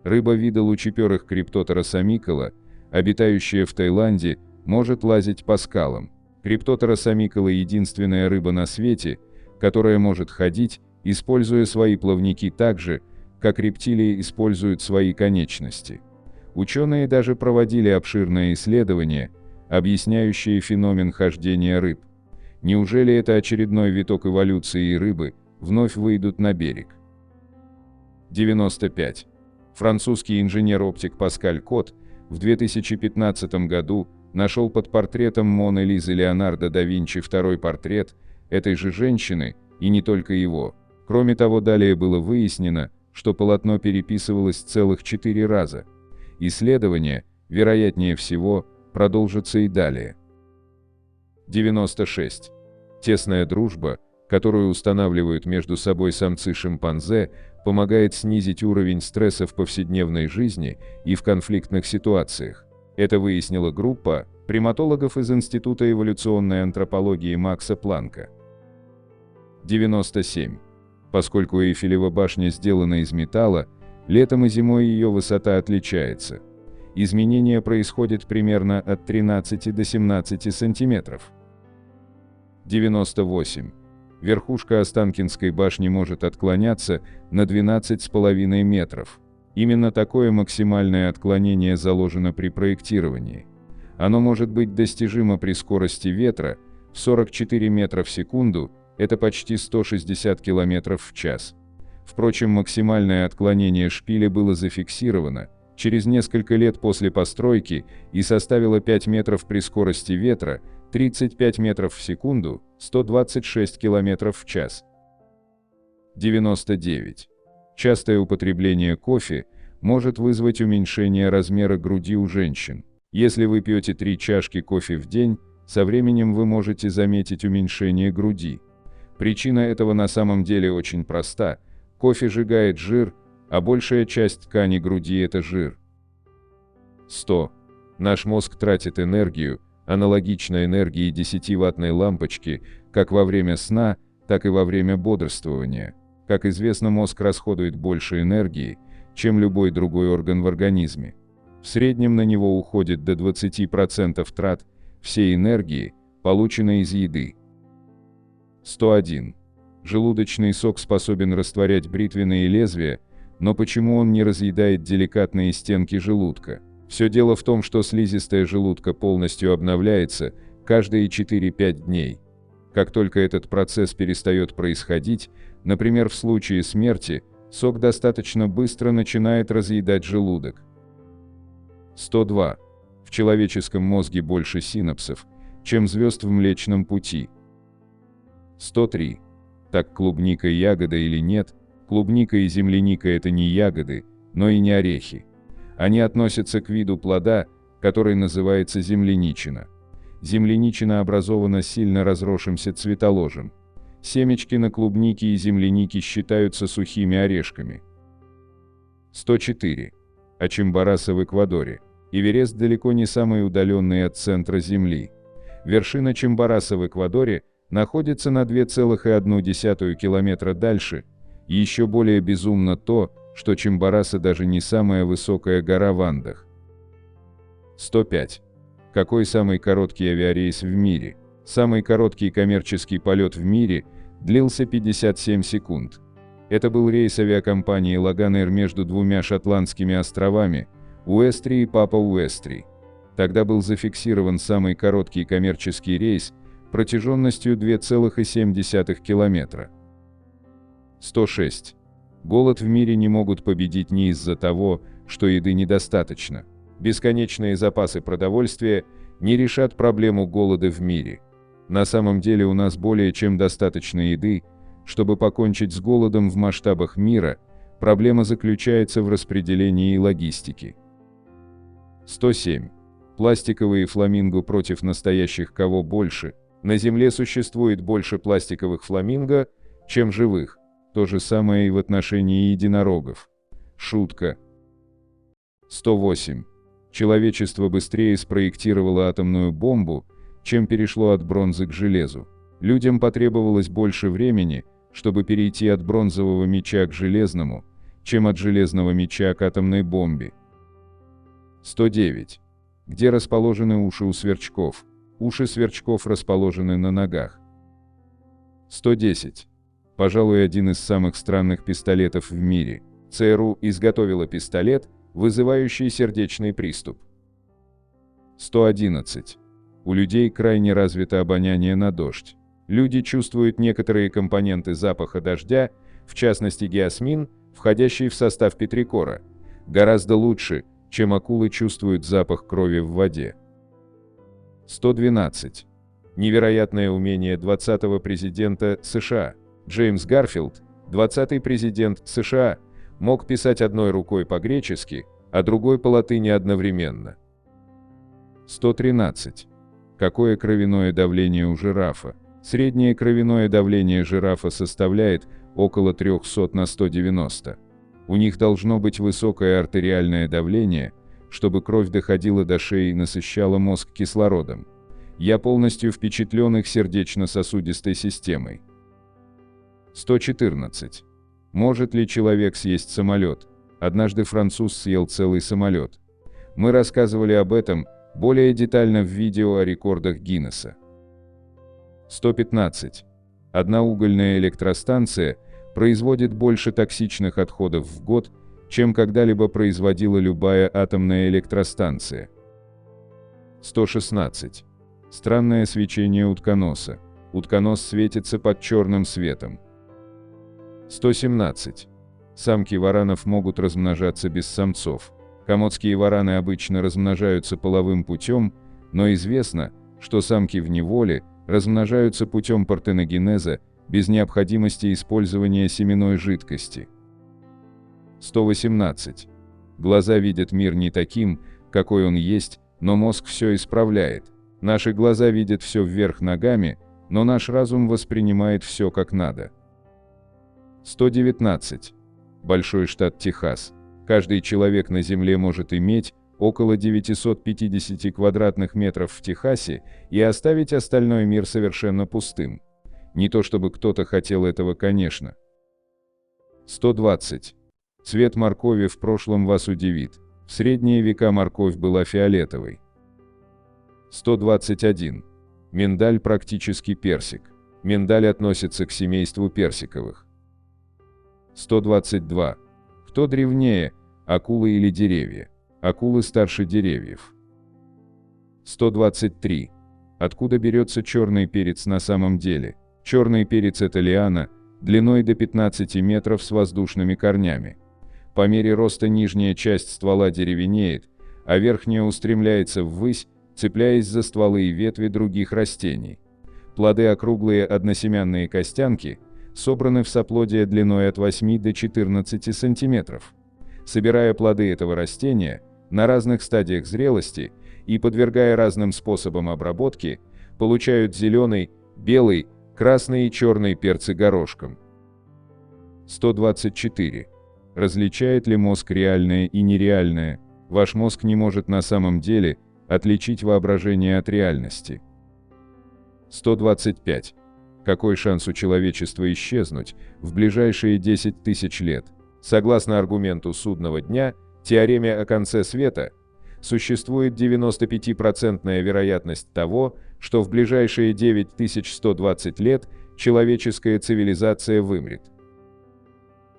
Рыба вида лучеперых Криптотера самикола, обитающая в Таиланде, может лазить по скалам. Криптотера самикола – единственная рыба на свете, которая может ходить, используя свои плавники так же, как рептилии используют свои конечности. Ученые даже проводили обширное исследование, объясняющее феномен хождения рыб. Неужели это очередной виток эволюции рыбы, вновь выйдут на берег. 95. Французский инженер-оптик Паскаль Кот в 2015 году нашел под портретом Моны Лизы Леонардо да Винчи второй портрет этой же женщины, и не только его. Кроме того, далее было выяснено, что полотно переписывалось целых 4 раза. Исследование, вероятнее всего, продолжится и далее. 96. Тесная дружба, которую устанавливают между собой самцы шимпанзе, помогает снизить уровень стресса в повседневной жизни и в конфликтных ситуациях. Это выяснила группа приматологов из Института эволюционной антропологии Макса Планка. 97. Поскольку Эйфелева башня сделана из металла, летом и зимой ее высота отличается. Изменения происходят примерно от 13 до 17 сантиметров. 98. Верхушка Останкинской башни может отклоняться на 12,5 метров. Именно такое максимальное отклонение заложено при проектировании. Оно может быть достижимо при скорости ветра в 44 метра в секунду, это почти 160 км в час. Впрочем, максимальное отклонение шпиля было зафиксировано через несколько лет после постройки и составило 5 метров при скорости ветра, 35 метров в секунду, 126 км в час. 99. Частое употребление кофе может вызвать уменьшение размера груди у женщин. Если вы пьете 3 чашки кофе в день, со временем вы можете заметить уменьшение груди. Причина этого на самом деле очень проста. Кофе сжигает жир, а большая часть ткани груди – это жир. 100. Наш мозг тратит энергию, аналогично энергии 10-ваттной лампочки, как во время сна, так и во время бодрствования. Как известно, мозг расходует больше энергии, чем любой другой орган в организме. В среднем на него уходит до 20% трат всей энергии, полученной из еды. 101. Желудочный сок способен растворять бритвенные лезвия, но почему он не разъедает деликатные стенки желудка? Все дело в том, что слизистая желудка полностью обновляется каждые 4-5 дней. Как только этот процесс перестает происходить, например, в случае смерти, сок достаточно быстро начинает разъедать желудок. 102. В человеческом мозге больше синапсов, чем звезд в Млечном Пути. 103. Так клубника ягода или нет? Клубника и земляника – это не ягоды, но и не орехи. Они относятся к виду плода, который называется земляничина. Земляничина образована сильно разросшимся цветоложем. Семечки на клубнике и землянике считаются сухими орешками. 104. А Чимбораса в Эквадоре. Эверест далеко не самый удаленный от центра Земли. Вершина Чимбораса в Эквадоре находится на 2,1 километра дальше, и еще более безумно то, что Чимбораса даже не самая высокая гора в Андах. 105. Какой самый короткий авиарейс в мире? Самый короткий коммерческий полет в мире длился 57 секунд. Это был рейс авиакомпании Logan Air между двумя шотландскими островами, Уэстри и Папа-Уэстри. Тогда был зафиксирован самый короткий коммерческий рейс протяженностью 2,7 километра. 106. Голод в мире не могут победить не из-за того, что еды недостаточно. Бесконечные запасы продовольствия не решат проблему голода в мире. На самом деле у нас более чем достаточно еды, чтобы покончить с голодом в масштабах мира, проблема заключается в распределении и логистике. 107. Пластиковые фламинго против настоящих кого больше? На Земле существует больше пластиковых фламинго, чем живых. То же самое и в отношении единорогов. Шутка. 108. Человечество быстрее спроектировало атомную бомбу, чем перешло от бронзы к железу. Людям потребовалось больше времени, чтобы перейти от бронзового меча к железному, чем от железного меча к атомной бомбе. 109. Где расположены уши у сверчков? Уши сверчков расположены на ногах. 110. Пожалуй, один из самых странных пистолетов в мире. ЦРУ изготовила пистолет, вызывающий сердечный приступ. 111. У людей крайне развито обоняние на дождь. Люди чувствуют некоторые компоненты запаха дождя, в частности геосмин, входящий в состав петрикора, гораздо лучше, чем акулы чувствуют запах крови в воде. 112. Невероятное умение 20-го президента США. Джеймс Гарфилд, 20-й президент США, мог писать одной рукой по-гречески, а другой по-латыни одновременно. 113. Какое кровяное давление у жирафа? Среднее кровяное давление жирафа составляет около 300 на 190. У них должно быть высокое артериальное давление, чтобы кровь доходила до шеи и насыщала мозг кислородом. Я полностью впечатлен их сердечно-сосудистой системой. 114. Может ли человек съесть самолет? Однажды француз съел целый самолет. Мы рассказывали об этом более детально в видео о рекордах Гиннесса. 115. Одна угольная электростанция производит больше токсичных отходов в год, чем когда-либо производила любая атомная электростанция. 116. Странное свечение утконоса. Утконос светится под черным светом. 117. Самки варанов могут размножаться без самцов. Комодские вараны обычно размножаются половым путем, но известно, что самки в неволе размножаются путем партеногенеза без необходимости использования семенной жидкости. 118. Глаза видят мир не таким, какой он есть, но мозг все исправляет. Наши глаза видят все вверх ногами, но наш разум воспринимает все как надо. 119. Большой штат Техас. Каждый человек на Земле может иметь около 950 квадратных метров в Техасе и оставить остальной мир совершенно пустым. Не то чтобы кто-то хотел этого, конечно. 120. Цвет моркови в прошлом вас удивит. В средние века морковь была фиолетовой. 121. Миндаль практически персик. Миндаль относится к семейству персиковых. 122. Кто древнее, акулы или деревья? Акулы старше деревьев. 123. Откуда берется черный перец на самом деле? Черный перец – это лиана, длиной до 15 метров с воздушными корнями. По мере роста нижняя часть ствола деревенеет, а верхняя устремляется ввысь, цепляясь за стволы и ветви других растений. Плоды округлые односемянные костянки, собраны в соплодие длиной от 8 до 14 сантиметров. Собирая плоды этого растения на разных стадиях зрелости и подвергая разным способам обработки, получают зеленый, белый, красный и черный перцы горошком. 124. Различает ли мозг реальное и нереальное? Ваш мозг не может на самом деле отличить воображение от реальности. 125. Какой шанс у человечества исчезнуть в ближайшие 10 тысяч лет? Согласно аргументу судного дня, теореме о конце света, существует 95% вероятность того, что в ближайшие 9120 лет человеческая цивилизация вымрет.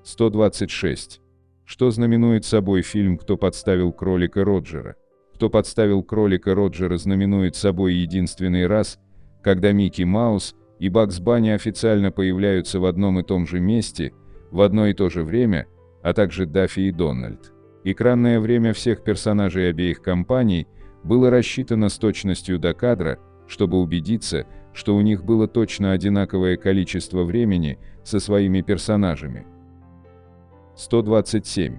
126. Что знаменует собой фильм «Кто подставил кролика Роджера»? «Кто подставил кролика Роджера» знаменует собой единственный раз, когда Микки Маус и Бакс Банни официально появляются в одном и том же месте, в одно и то же время, а также Даффи и Дональд. Экранное время всех персонажей обеих компаний было рассчитано с точностью до кадра, чтобы убедиться, что у них было точно одинаковое количество времени со своими персонажами. 127.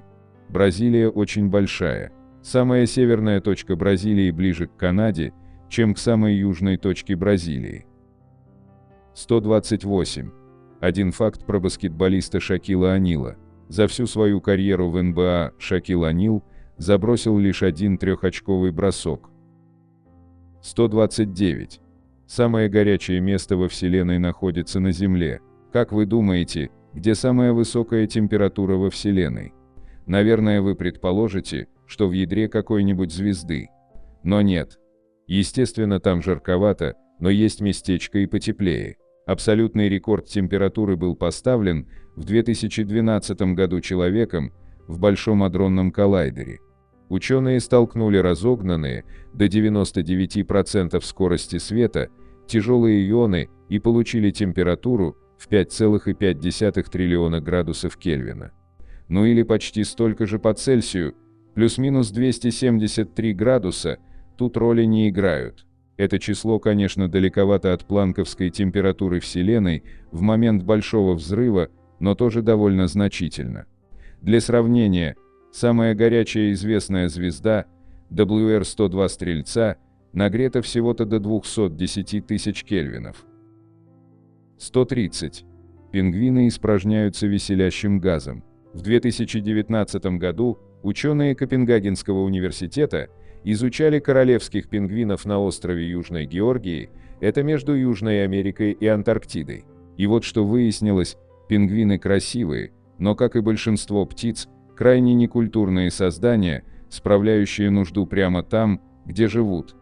Бразилия очень большая. Самая северная точка Бразилии ближе к Канаде, чем к самой южной точке Бразилии. 128. Один факт про баскетболиста Шакила О'Нила. За всю свою карьеру в НБА Шакил О'Нил забросил лишь один трехочковый бросок. 129. Самое горячее место во Вселенной находится на Земле. Как вы думаете, где самая высокая температура во Вселенной? Наверное, вы предположите, что в ядре какой-нибудь звезды. Но нет. Естественно, там жарковато, но есть местечко и потеплее. Абсолютный рекорд температуры был поставлен в 2012 году человеком в Большом адронном коллайдере. Ученые столкнули разогнанные до 99% скорости света тяжелые ионы и получили температуру в 5,5 триллиона градусов Кельвина. Ну или почти столько же по Цельсию, плюс-минус 273 градуса, тут роли не играют. Это число, конечно, далековато от планковской температуры Вселенной в момент Большого взрыва, но тоже довольно значительно. Для сравнения, самая горячая известная звезда, WR-102 Стрельца, нагрета всего-то до 210 тысяч кельвинов. 130. Пингвины испражняются веселящим газом. В 2019 году ученые Копенгагенского университета изучали королевских пингвинов на острове Южной Георгии, это между Южной Америкой и Антарктидой. И вот что выяснилось: пингвины красивые, но, как и большинство птиц, крайне некультурные создания, справляющие нужду прямо там, где живут.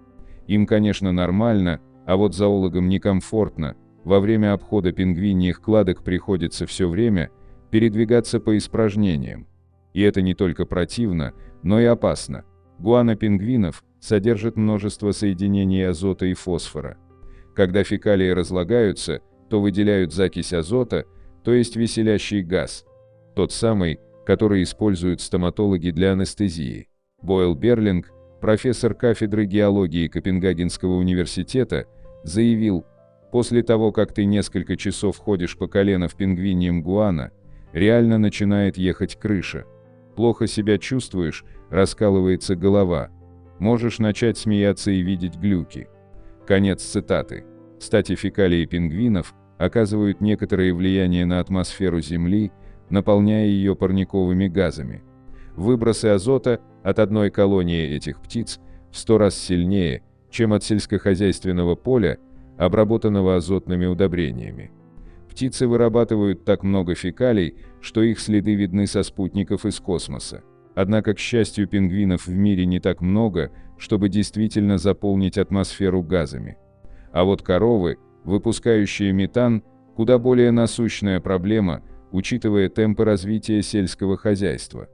Им, конечно, нормально, а вот зоологам некомфортно. Во время обхода пингвиньих кладок приходится все время передвигаться по испражнениям. И это не только противно, но и опасно. Гуана пингвинов содержит множество соединений азота и фосфора. Когда фекалии разлагаются, то выделяют закись азота, то есть веселящий газ. Тот самый, который используют стоматологи для анестезии. Бойл Берлинг, профессор кафедры геологии Копенгагенского университета, заявил: «После того, как ты несколько часов ходишь по колено в пингвиньем гуано, реально начинает ехать крыша. Плохо себя чувствуешь, раскалывается голова. Можешь начать смеяться и видеть глюки». Конец цитаты. Кстати, фекалии пингвинов оказывают некоторое влияние на атмосферу Земли, наполняя ее парниковыми газами. Выбросы азота от одной колонии этих птиц в 100 раз сильнее, чем от сельскохозяйственного поля, обработанного азотными удобрениями. Птицы вырабатывают так много фекалий, что их следы видны со спутников из космоса. Однако, к счастью, пингвинов в мире не так много, чтобы действительно заполнить атмосферу газами. А вот коровы, выпускающие метан, куда более насущная проблема, учитывая темпы развития сельского хозяйства.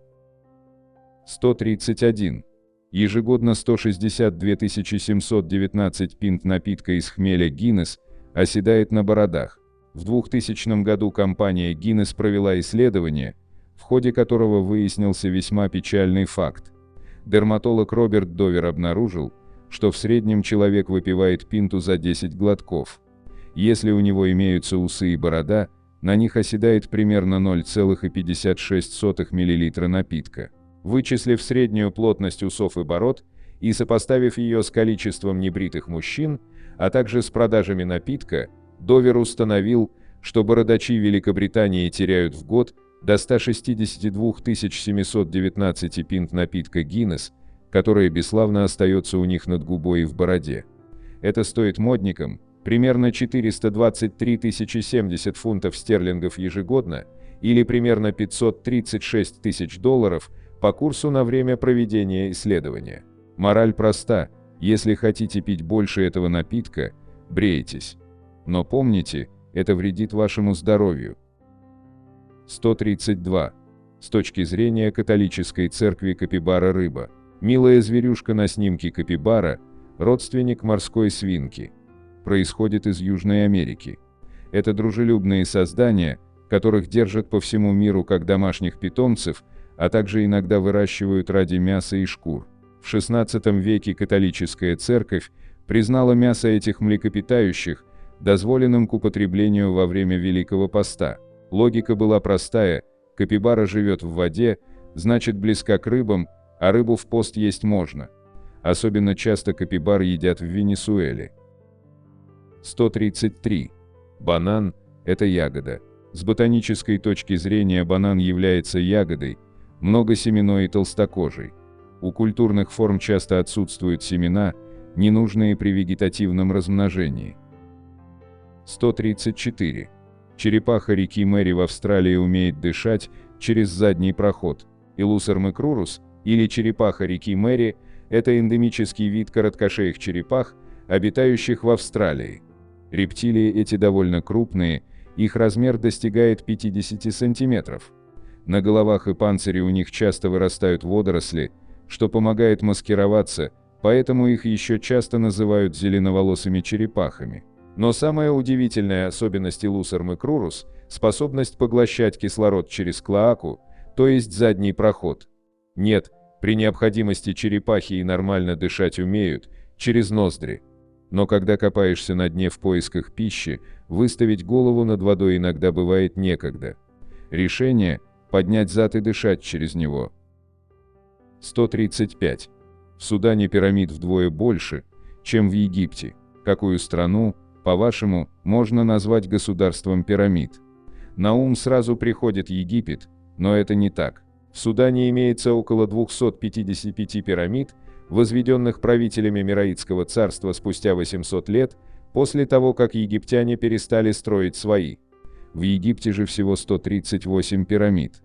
131. Ежегодно 162 719 пинт напитка из хмеля Гиннес оседает на бородах. В 2000 году компания Гиннес провела исследование, в ходе которого выяснился весьма печальный факт. Дерматолог Роберт Довер обнаружил, что в среднем человек выпивает пинту за 10 глотков. Если у него имеются усы и борода, на них оседает примерно 0,56 мл напитка. Вычислив среднюю плотность усов и бород и сопоставив ее с количеством небритых мужчин, а также с продажами напитка, Довер установил, что бородачи Великобритании теряют в год до 162 719 пинт напитка Гиннес, которое бесславно остается у них над губой и в бороде. Это стоит модникам примерно 423 070 фунтов стерлингов ежегодно, или примерно 536 тысяч долларов по курсу на время проведения исследования. Мораль проста: если хотите пить больше этого напитка, брейтесь. Но помните, это вредит вашему здоровью. 132. С точки зрения католической церкви капибара рыба. Милая зверюшка на снимке капибара, родственник морской свинки. Происходит из Южной Америки. Это дружелюбные создания, которых держат по всему миру как домашних питомцев, а также иногда выращивают ради мяса и шкур. В XVI веке католическая церковь признала мясо этих млекопитающих дозволенным к употреблению во время Великого Поста. Логика была простая: капибара живет в воде, значит близка к рыбам, а рыбу в пост есть можно. Особенно часто капибар едят в Венесуэле. 133. Банан – это ягода. С ботанической точки зрения банан является ягодой, многосеменной и толстокожей. У культурных форм часто отсутствуют семена, ненужные при вегетативном размножении. 134. Черепаха реки Мэри в Австралии умеет дышать через задний проход. Илусар мэкрурус, или черепаха реки Мэри, это эндемический вид короткошеих черепах, обитающих в Австралии. Рептилии эти довольно крупные, их размер достигает 50 сантиметров. На головах и панцире у них часто вырастают водоросли, что помогает маскироваться, поэтому их еще часто называют зеленоволосыми черепахами. Но самая удивительная особенность Илусар Мэкрурус – способность поглощать кислород через клоаку, то есть задний проход. Нет, при необходимости черепахи и нормально дышать умеют, через ноздри. Но когда копаешься на дне в поисках пищи, выставить голову над водой иногда бывает некогда. Решение – поднять зад и дышать через него. 135. В Судане пирамид вдвое больше, чем в Египте. Какую страну, по-вашему, можно назвать государством пирамид? На ум сразу приходит Египет, но это не так. В Судане имеется около 255 пирамид, возведенных правителями Мираитского царства спустя 800 лет, после того, как египтяне перестали строить свои. В Египте же всего 138 пирамид.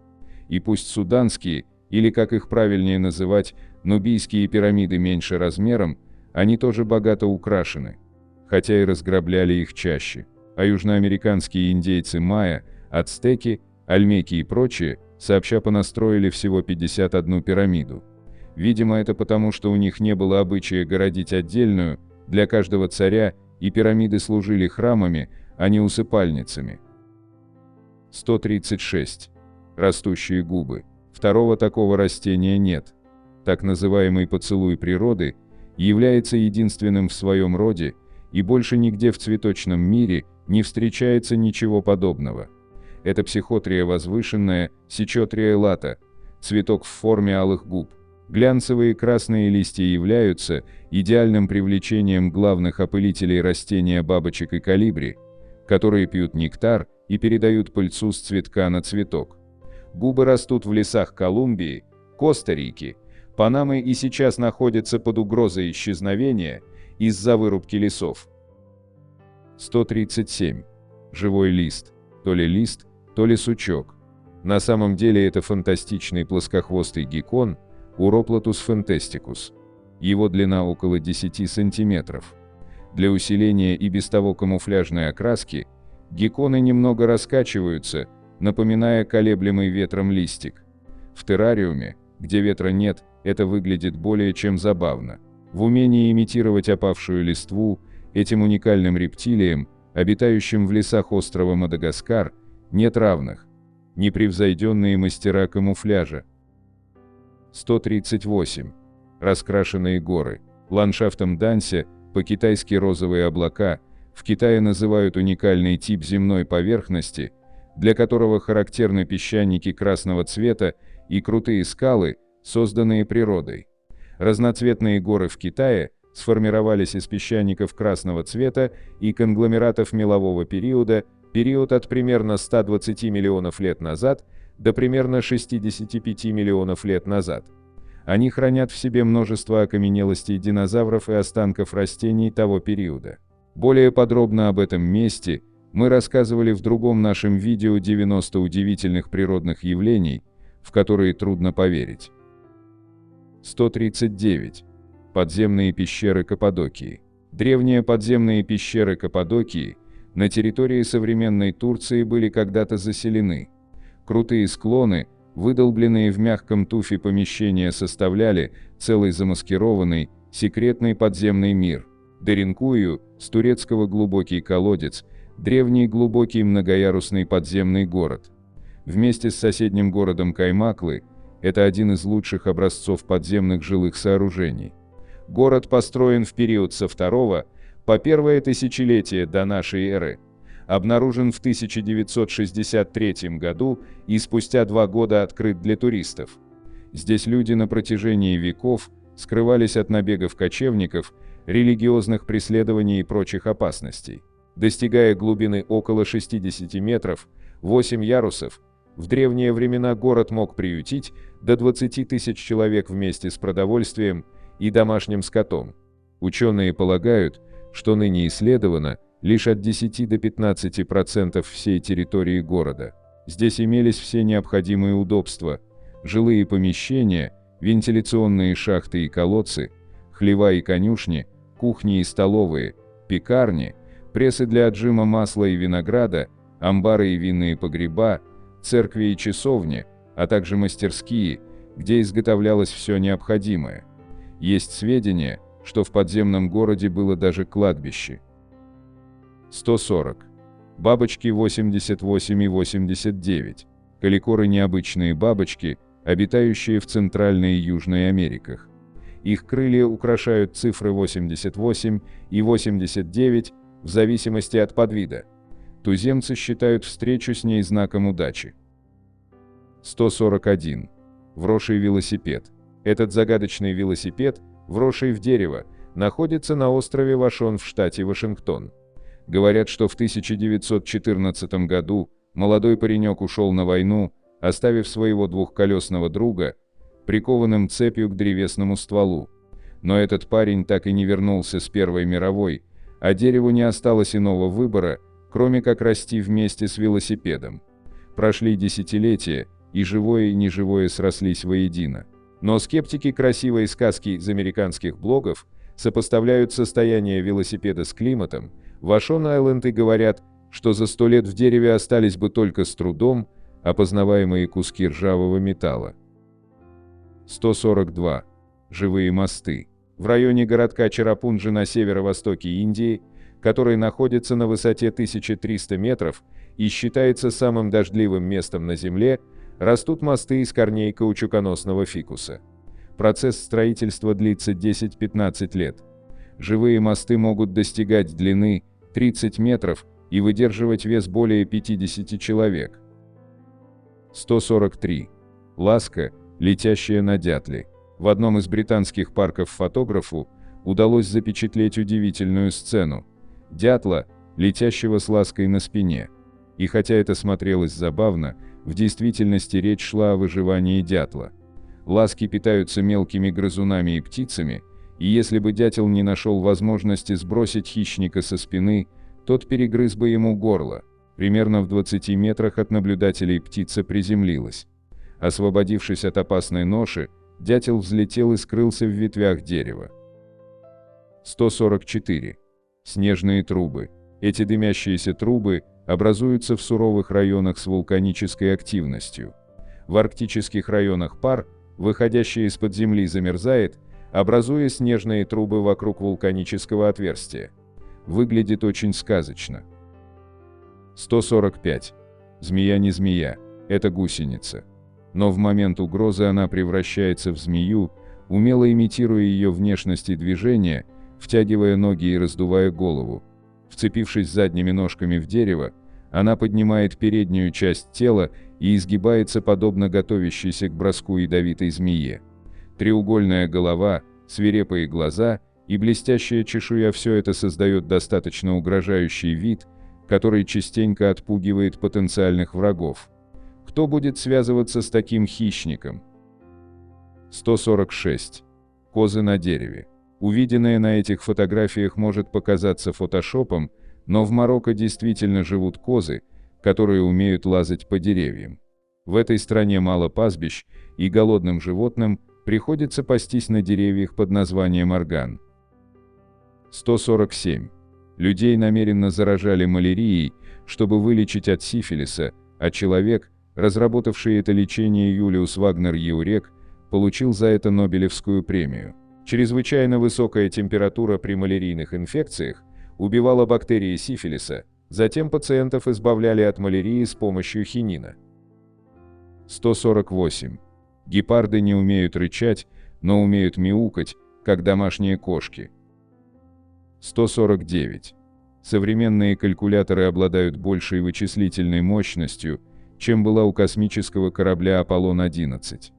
И пусть суданские, или как их правильнее называть, нубийские пирамиды меньше размером, они тоже богато украшены, хотя и разграбляли их чаще. А южноамериканские индейцы майя, ацтеки, ольмеки и прочие, сообща понастроили всего 51 пирамиду. Видимо, это потому, что у них не было обычая городить отдельную, для каждого царя, и пирамиды служили храмами, а не усыпальницами. 136. Растущие губы. Второго такого растения нет. Так называемый поцелуй природы является единственным в своем роде, и больше нигде в цветочном мире не встречается ничего подобного. Это психотрия возвышенная, сечотрия лата, цветок в форме алых губ. Глянцевые красные листья являются идеальным привлечением главных опылителей растения бабочек и колибри, которые пьют нектар и передают пыльцу с цветка на цветок. Губы растут в лесах Колумбии, Коста-Рики, Панамы и сейчас находятся под угрозой исчезновения из-за вырубки лесов. 137. Живой лист. То ли сучок. На самом деле это фантастичный плоскохвостый геккон Уроплатус фантастикус. Его длина около 10 сантиметров. Для усиления и без того камуфляжной окраски гекконы немного раскачиваются, напоминая колеблемый ветром листик. В террариуме, где ветра нет, это выглядит более чем забавно. В умении имитировать опавшую листву этим уникальным рептилиям, обитающим в лесах острова Мадагаскар, нет равных. Непревзойденные мастера камуфляжа. 138. Раскрашенные горы. Ландшафтом Данся, по-китайски розовые облака, в Китае называют уникальный тип земной поверхности, для которого характерны песчаники красного цвета и крутые скалы, созданные природой. Разноцветные горы в Китае сформировались из песчаников красного цвета и конгломератов мелового периода, период от примерно 120 миллионов лет назад до примерно 65 миллионов лет назад. Они хранят в себе множество окаменелостей динозавров и останков растений того периода. Более подробно об этом месте мы рассказывали в другом нашем видео 90 удивительных природных явлений, в которые трудно поверить. 139. Подземные пещеры Каппадокии. Древние подземные пещеры Каппадокии на территории современной Турции были когда-то заселены. Крутые склоны, выдолбленные в мягком туфе помещения, составляли целый замаскированный, секретный подземный мир. Деринкую, с турецкого глубокий колодец, древний глубокий многоярусный подземный город. Вместе с соседним городом Каймаклы, это один из лучших образцов подземных жилых сооружений. Город построен в период со II по I тысячелетие до нашей эры, обнаружен в 1963 году и спустя 2 года открыт для туристов. Здесь люди на протяжении веков скрывались от набегов кочевников, религиозных преследований и прочих опасностей. Достигая глубины около 60 метров, 8 ярусов, в древние времена город мог приютить до 20 тысяч человек вместе с продовольствием и домашним скотом. Ученые полагают, что ныне исследовано лишь от 10 до 15% всей территории города. Здесь имелись все необходимые удобства: жилые помещения, вентиляционные шахты и колодцы, хлева и конюшни, кухни и столовые, пекарни, прессы для отжима масла и винограда, амбары и винные погреба, церкви и часовни, а также мастерские, где изготовлялось все необходимое. Есть сведения, что в подземном городе было даже кладбище. 140. Бабочки 88 и 89. Каликоры – необычные бабочки, обитающие в Центральной и Южной Америках. Их крылья украшают цифры 88 и 89 в зависимости от подвида. Туземцы считают встречу с ней знаком удачи. 141. Вросший велосипед. Этот загадочный велосипед, вросший в дерево, находится на острове Вашон в штате Вашингтон. Говорят, что в 1914 году молодой паренек ушел на войну, оставив своего двухколесного друга прикованным цепью к древесному стволу. Но этот парень так и не вернулся с Первой мировой, а дереву не осталось иного выбора, кроме как расти вместе с велосипедом. Прошли десятилетия, и живое и неживое срослись воедино. Но скептики красивой сказки из американских блогов сопоставляют состояние велосипеда с климатом Вашон-Айленд и говорят, что за 100 лет в дереве остались бы только с трудом опознаваемые куски ржавого металла. 142. Живые мосты. В районе городка Чарапунджи на северо-востоке Индии, который находится на высоте 1300 метров и считается самым дождливым местом на Земле, растут мосты из корней каучуконосного фикуса. Процесс строительства длится 10-15 лет. Живые мосты могут достигать длины 30 метров и выдерживать вес более 50 человек. 143. Ласка, летящая на дятле. В одном из британских парков фотографу удалось запечатлеть удивительную сцену дятла, летящего с лаской на спине. И хотя это смотрелось забавно, в действительности речь шла о выживании дятла. Ласки питаются мелкими грызунами и птицами, и если бы дятел не нашел возможности сбросить хищника со спины, тот перегрыз бы ему горло. Примерно в 20 метрах от наблюдателей птица приземлилась. Освободившись от опасной ноши, дятел взлетел и скрылся в ветвях дерева. 144. Снежные трубы. Эти дымящиеся трубы образуются в суровых районах с вулканической активностью. В арктических районах пар, выходящий из-под земли, замерзает, образуя снежные трубы вокруг вулканического отверстия. Выглядит очень сказочно. 145. Змея не змея, это гусеница. Но в момент угрозы она превращается в змею, умело имитируя ее внешность и движения, втягивая ноги и раздувая голову. Вцепившись задними ножками в дерево, она поднимает переднюю часть тела и изгибается подобно готовящейся к броску ядовитой змее. Треугольная голова, свирепые глаза и блестящая чешуя – все это создает достаточно угрожающий вид, который частенько отпугивает потенциальных врагов. Кто будет связываться с таким хищником? 146. Козы на дереве. Увиденное на этих фотографиях может показаться фотошопом, но в Марокко действительно живут козы, которые умеют лазать по деревьям. В этой стране мало пастбищ, и голодным животным приходится пастись на деревьях под названием орган. 147. Людей намеренно заражали малярией, чтобы вылечить от сифилиса, а человек, разработавший это лечение, Юлиус Вагнер Еурек, получил за это Нобелевскую премию. Чрезвычайно высокая температура при малярийных инфекциях убивала бактерии сифилиса, затем пациентов избавляли от малярии с помощью хинина. 148. Гепарды не умеют рычать, но умеют мяукать, как домашние кошки. 149. Современные калькуляторы обладают большей вычислительной мощностью, чем была у космического корабля Аполлон-11.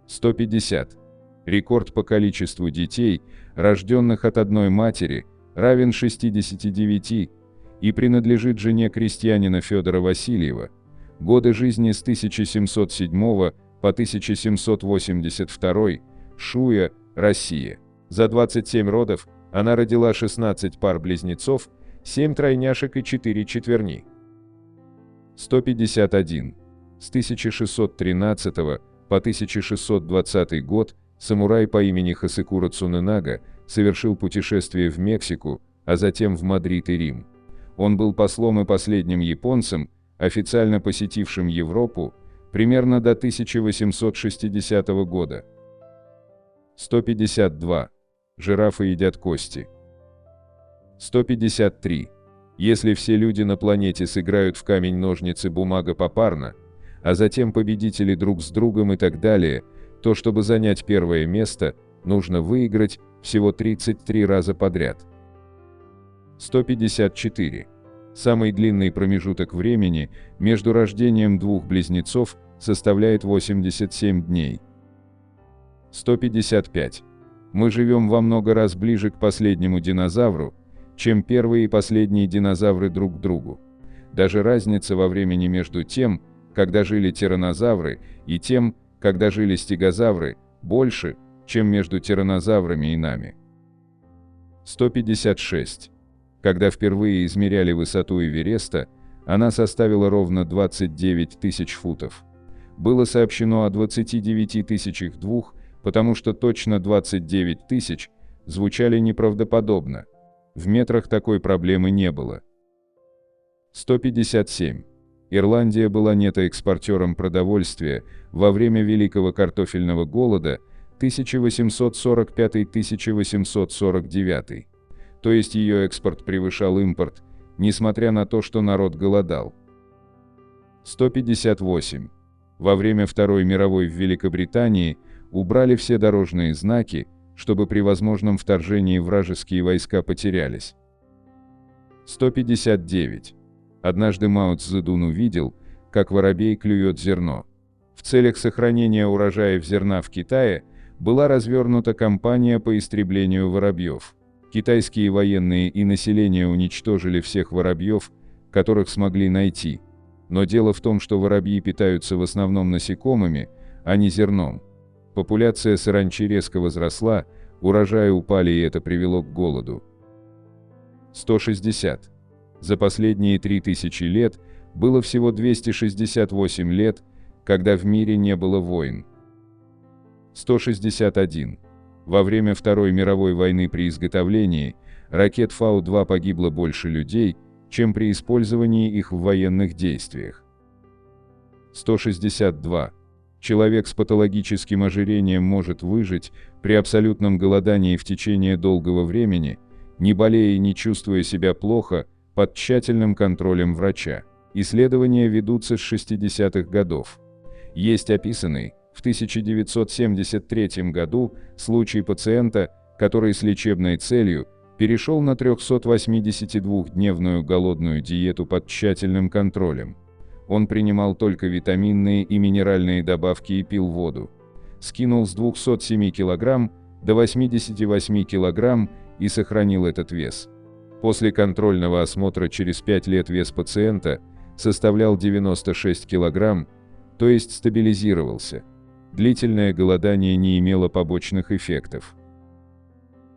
150. Рекорд по количеству детей, рожденных от одной матери, равен 69 и принадлежит жене крестьянина Федора Васильева. Годы жизни с 1707 по 1782, Шуя, Россия. За 27 родов она родила 16 пар близнецов, 7 тройняшек и 4 четверни. 151. С 1613 по 1620 год самурай по имени Хасекура Цунэнага совершил путешествие в Мексику, а затем в Мадрид и Рим. Он был послом и последним японцем, официально посетившим Европу, примерно до 1860 года. 152. Жирафы едят кости. 153. Если все люди на планете сыграют в камень-ножницы-бумага попарно, а затем победители друг с другом и так далее, то чтобы занять первое место, нужно выиграть всего 33 раза подряд. 154. Самый длинный промежуток времени между рождением двух близнецов составляет 87 дней. 155. Мы живем во много раз ближе к последнему динозавру, чем первые и последние динозавры друг к другу. Даже разница во времени между тем, когда жили тираннозавры, и тем, когда жили стегозавры, больше, чем между тираннозаврами и нами. 156. Когда впервые измеряли высоту Эвереста, она составила ровно 29 тысяч футов. Было сообщено о 29 тысячах двух, потому что точно 29 тысяч звучали неправдоподобно. В метрах такой проблемы не было. 157. Ирландия была нетоэкспортером продовольствия во время Великого картофельного голода 1845-1849, то есть ее экспорт превышал импорт, несмотря на то, что народ голодал. 158. Во время Второй мировой в Великобритании убрали все дорожные знаки, чтобы при возможном вторжении вражеские войска потерялись. 159. Однажды Мао Цзэдун увидел, как воробей клюет зерно. В целях сохранения урожаев зерна в Китае была развернута кампания по истреблению воробьев. Китайские военные и население уничтожили всех воробьев, которых смогли найти. Но дело в том, что воробьи питаются в основном насекомыми, а не зерном. Популяция саранчи резко возросла, урожаи упали, и это привело к голоду. 160. За последние 3000 лет было всего 268 лет, когда в мире не было войн. 161. Во время Второй мировой войны при изготовлении ракет Фау-2 погибло больше людей, чем при использовании их в военных действиях. 162. Человек с патологическим ожирением может выжить при абсолютном голодании в течение долгого времени, не болея и не чувствуя себя плохо, под тщательным контролем врача. Исследования ведутся с 60-х годов. Есть описанный в 1973 году случай пациента, который с лечебной целью перешел на 382-дневную голодную диету под тщательным контролем. Он принимал только витаминные и минеральные добавки и пил воду. Скинул с 207 кг до 88 кг и сохранил этот вес. После контрольного осмотра через 5 лет вес пациента составлял 96 кг, то есть стабилизировался. Длительное голодание не имело побочных эффектов.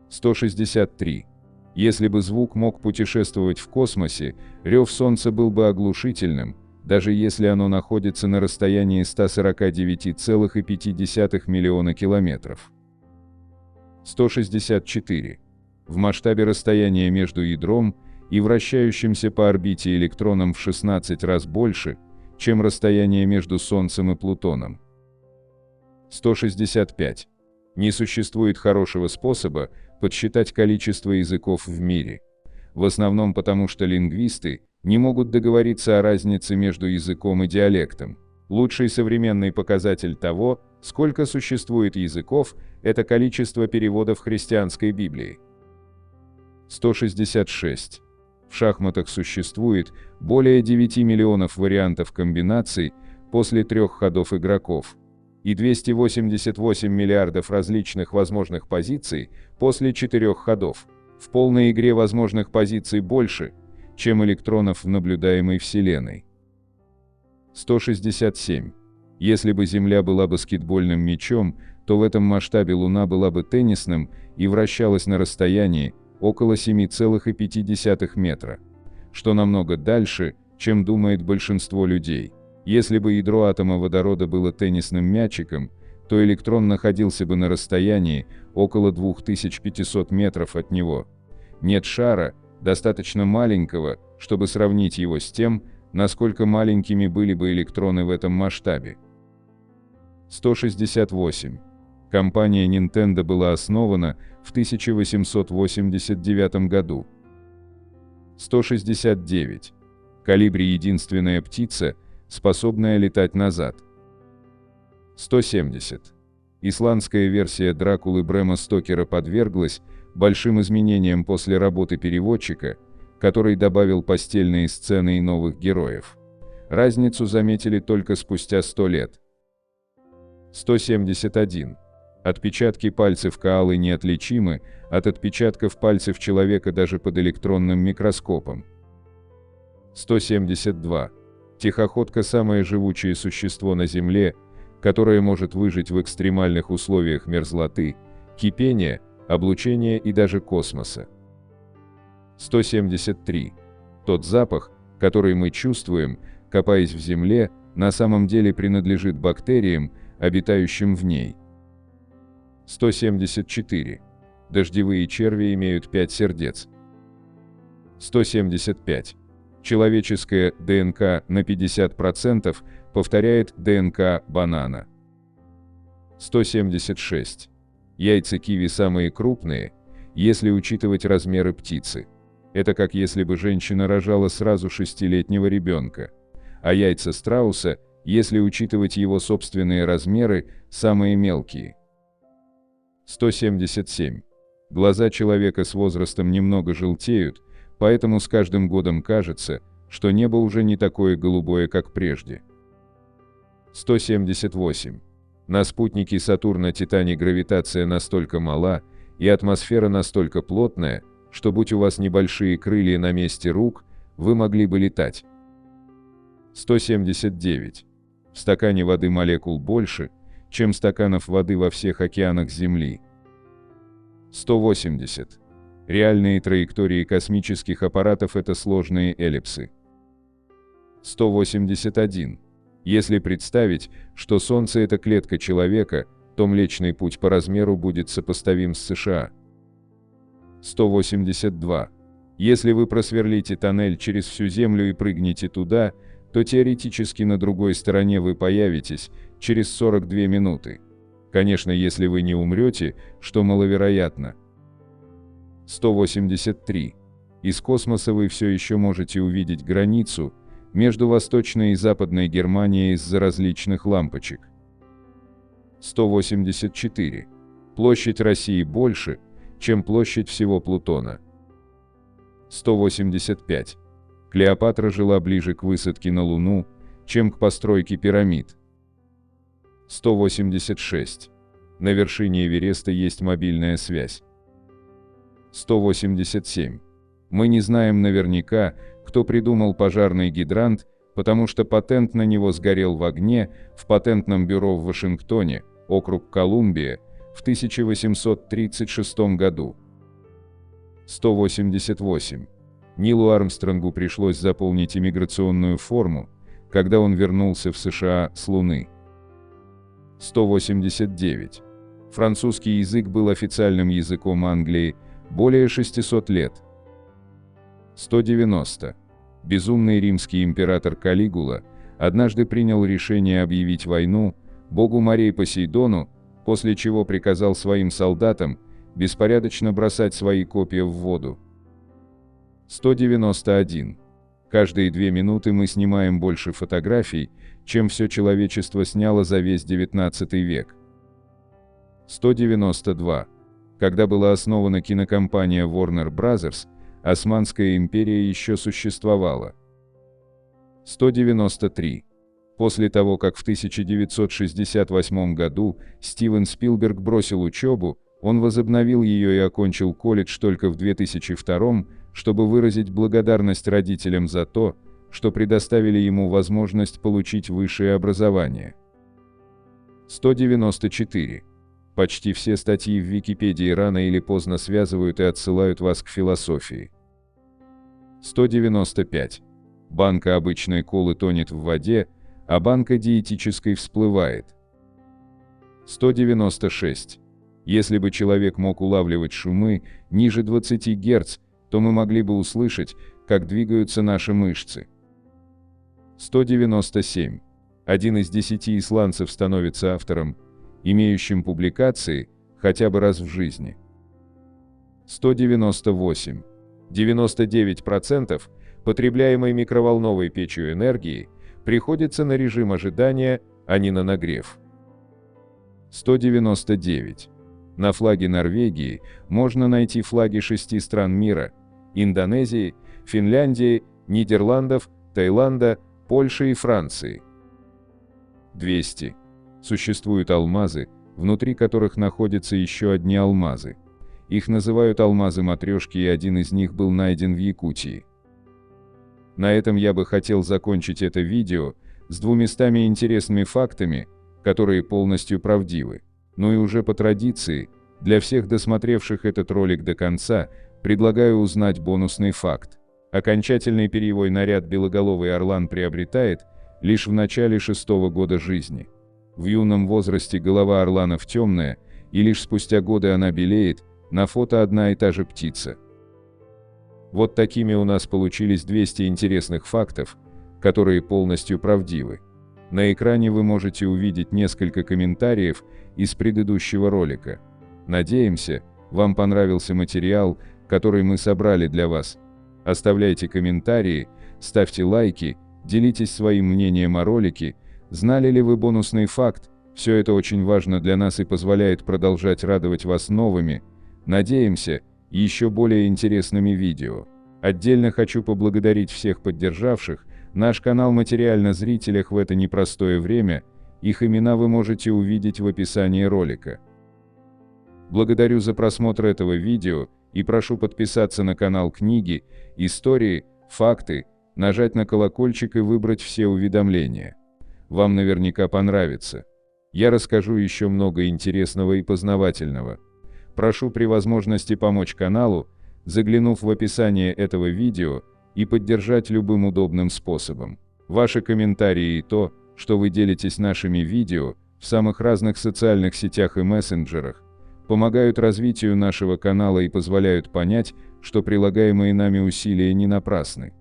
163. Если бы звук мог путешествовать в космосе, рев Солнца был бы оглушительным, даже если оно находится на расстоянии 149,5 миллиона километров. 164. В масштабе расстояния между ядром и вращающимся по орбите электроном в 16 раз больше, чем расстояние между Солнцем и Плутоном. 165. Не существует хорошего способа подсчитать количество языков в мире. В основном потому, что лингвисты не могут договориться о разнице между языком и диалектом. Лучший современный показатель того, сколько существует языков, это количество переводов христианской Библии. 166. В шахматах существует более 9 миллионов вариантов комбинаций после 3 ходов игроков и 288 миллиардов различных возможных позиций после 4 ходов. В полной игре возможных позиций больше, чем электронов в наблюдаемой Вселенной. 167. Если бы Земля была баскетбольным мячом, то в этом масштабе Луна была бы теннисным и вращалась на расстоянии около 7,5 метра, что намного дальше, чем думает большинство людей. Если бы ядро атома водорода было теннисным мячиком, то электрон находился бы на расстоянии около 2500 метров от него. Нет шара, достаточно маленького, чтобы сравнить его с тем, насколько маленькими были бы электроны в этом масштабе. 168. Компания Nintendo была основана в 1889 году. 169. Колибри — единственная птица, способная летать назад. 170. Исландская версия Дракулы Брэма Стокера подверглась большим изменениям после работы переводчика, который добавил постельные сцены и новых героев. Разницу заметили только спустя 100 лет. 171. Отпечатки пальцев коалы неотличимы от отпечатков пальцев человека даже под электронным микроскопом. 172. Тихоходка — самое живучее существо на Земле, которое может выжить в экстремальных условиях мерзлоты, кипения, облучения и даже космоса. 173. Тот запах, который мы чувствуем, копаясь в земле, на самом деле принадлежит бактериям, обитающим в ней. 174. Дождевые черви имеют 5 сердец. 175. Человеческая ДНК на 50% повторяет ДНК банана. 176. Яйца киви самые крупные, если учитывать размеры птицы. Это как если бы женщина рожала сразу 6-летнего ребенка. А яйца страуса, если учитывать его собственные размеры, самые мелкие. 177. Глаза человека с возрастом немного желтеют, поэтому с каждым годом кажется, что небо уже не такое голубое, как прежде. 178. На спутнике Сатурна Титане гравитация настолько мала и атмосфера настолько плотная, что будь у вас небольшие крылья на месте рук, вы могли бы летать. 179. В стакане воды молекул больше, чем стаканов воды во всех океанах Земли. 180. Реальные траектории космических аппаратов — это сложные эллипсы. 181. Если представить, что Солнце — это клетка человека, то Млечный Путь по размеру будет сопоставим с США. 182. Если вы просверлите тоннель через всю Землю и прыгнете туда, то теоретически на другой стороне вы появитесь через 42 минуты. Конечно, если вы не умрете, что маловероятно. 183. Из космоса вы все еще можете увидеть границу между Восточной и Западной Германией из-за различных лампочек. 184. Площадь России больше, чем площадь всего Плутона. 185. Клеопатра жила ближе к высадке на Луну, чем к постройке пирамид. 186. На вершине Эвереста есть мобильная связь. 187. Мы не знаем наверняка, кто придумал пожарный гидрант, потому что патент на него сгорел в огне в патентном бюро в Вашингтоне, округ Колумбия, в 1836 году. 188. Нилу Армстронгу пришлось заполнить иммиграционную форму, когда он вернулся в США с Луны. 189. Французский язык был официальным языком Англии более 600 лет. 190. Безумный римский император Калигула однажды принял решение объявить войну богу морей Посейдону, после чего приказал своим солдатам беспорядочно бросать свои копья в воду. 191. Каждые 2 минуты мы снимаем больше фотографий, чем все человечество сняло за весь XIX век. 192. Когда была основана кинокомпания Warner Bros., Османская империя еще существовала. 193. После того, как в 1968 году Стивен Спилберг бросил учебу, он возобновил ее и окончил колледж только в 2002, чтобы выразить благодарность родителям за то, что предоставили ему возможность получить высшее образование. 194. Почти все статьи в Википедии рано или поздно связывают и отсылают вас к философии. 195. Банка обычной колы тонет в воде, а банка диетической всплывает. 196. Если бы человек мог улавливать шумы ниже 20 Гц, то мы могли бы услышать, как двигаются наши мышцы. 197. 1 из 10 исландцев становится автором, имеющим публикации хотя бы раз в жизни. 198. 99% потребляемой микроволновой печью энергии приходится на режим ожидания, а не на нагрев. 199. На флаге Норвегии можно найти флаги 6 стран мира: Индонезии, Финляндии, Нидерландов, Таиланда, Польши и Франции. 200. Существуют алмазы, внутри которых находятся еще одни алмазы. Их называют алмазы-матрешки, и один из них был найден в Якутии. На этом я бы хотел закончить это видео с 200 интересными фактами, которые полностью правдивы. Ну и уже по традиции, для всех досмотревших этот ролик до конца, предлагаю узнать бонусный факт. Окончательный перьевой наряд белоголовый орлан приобретает лишь в начале 6-го года жизни. В юном возрасте голова орланов темная, и лишь спустя годы она белеет. На фото одна и та же птица. Вот такими у нас получились 200 интересных фактов, которые полностью правдивы. На экране вы можете увидеть несколько комментариев из предыдущего ролика. Надеемся, вам понравился материал, который мы собрали для вас. Оставляйте комментарии, ставьте лайки, делитесь своим мнением о ролике. Знали ли вы бонусный факт? Все это очень важно для нас и позволяет продолжать радовать вас новыми, надеемся, еще более интересными видео. Отдельно хочу поблагодарить всех поддержавших наш канал материально зрителях в это непростое время, их имена вы можете увидеть в описании ролика. Благодарю за просмотр этого видео и прошу подписаться на канал Книги, Истории, Факты, нажать на колокольчик и выбрать все уведомления. Вам наверняка понравится. Я расскажу еще много интересного и познавательного. Прошу при возможности помочь каналу, заглянув в описание этого видео, и поддержать любым удобным способом. Ваши комментарии и то, что вы делитесь нашими видео в самых разных социальных сетях и мессенджерах, помогают развитию нашего канала и позволяют понять, что прилагаемые нами усилия не напрасны.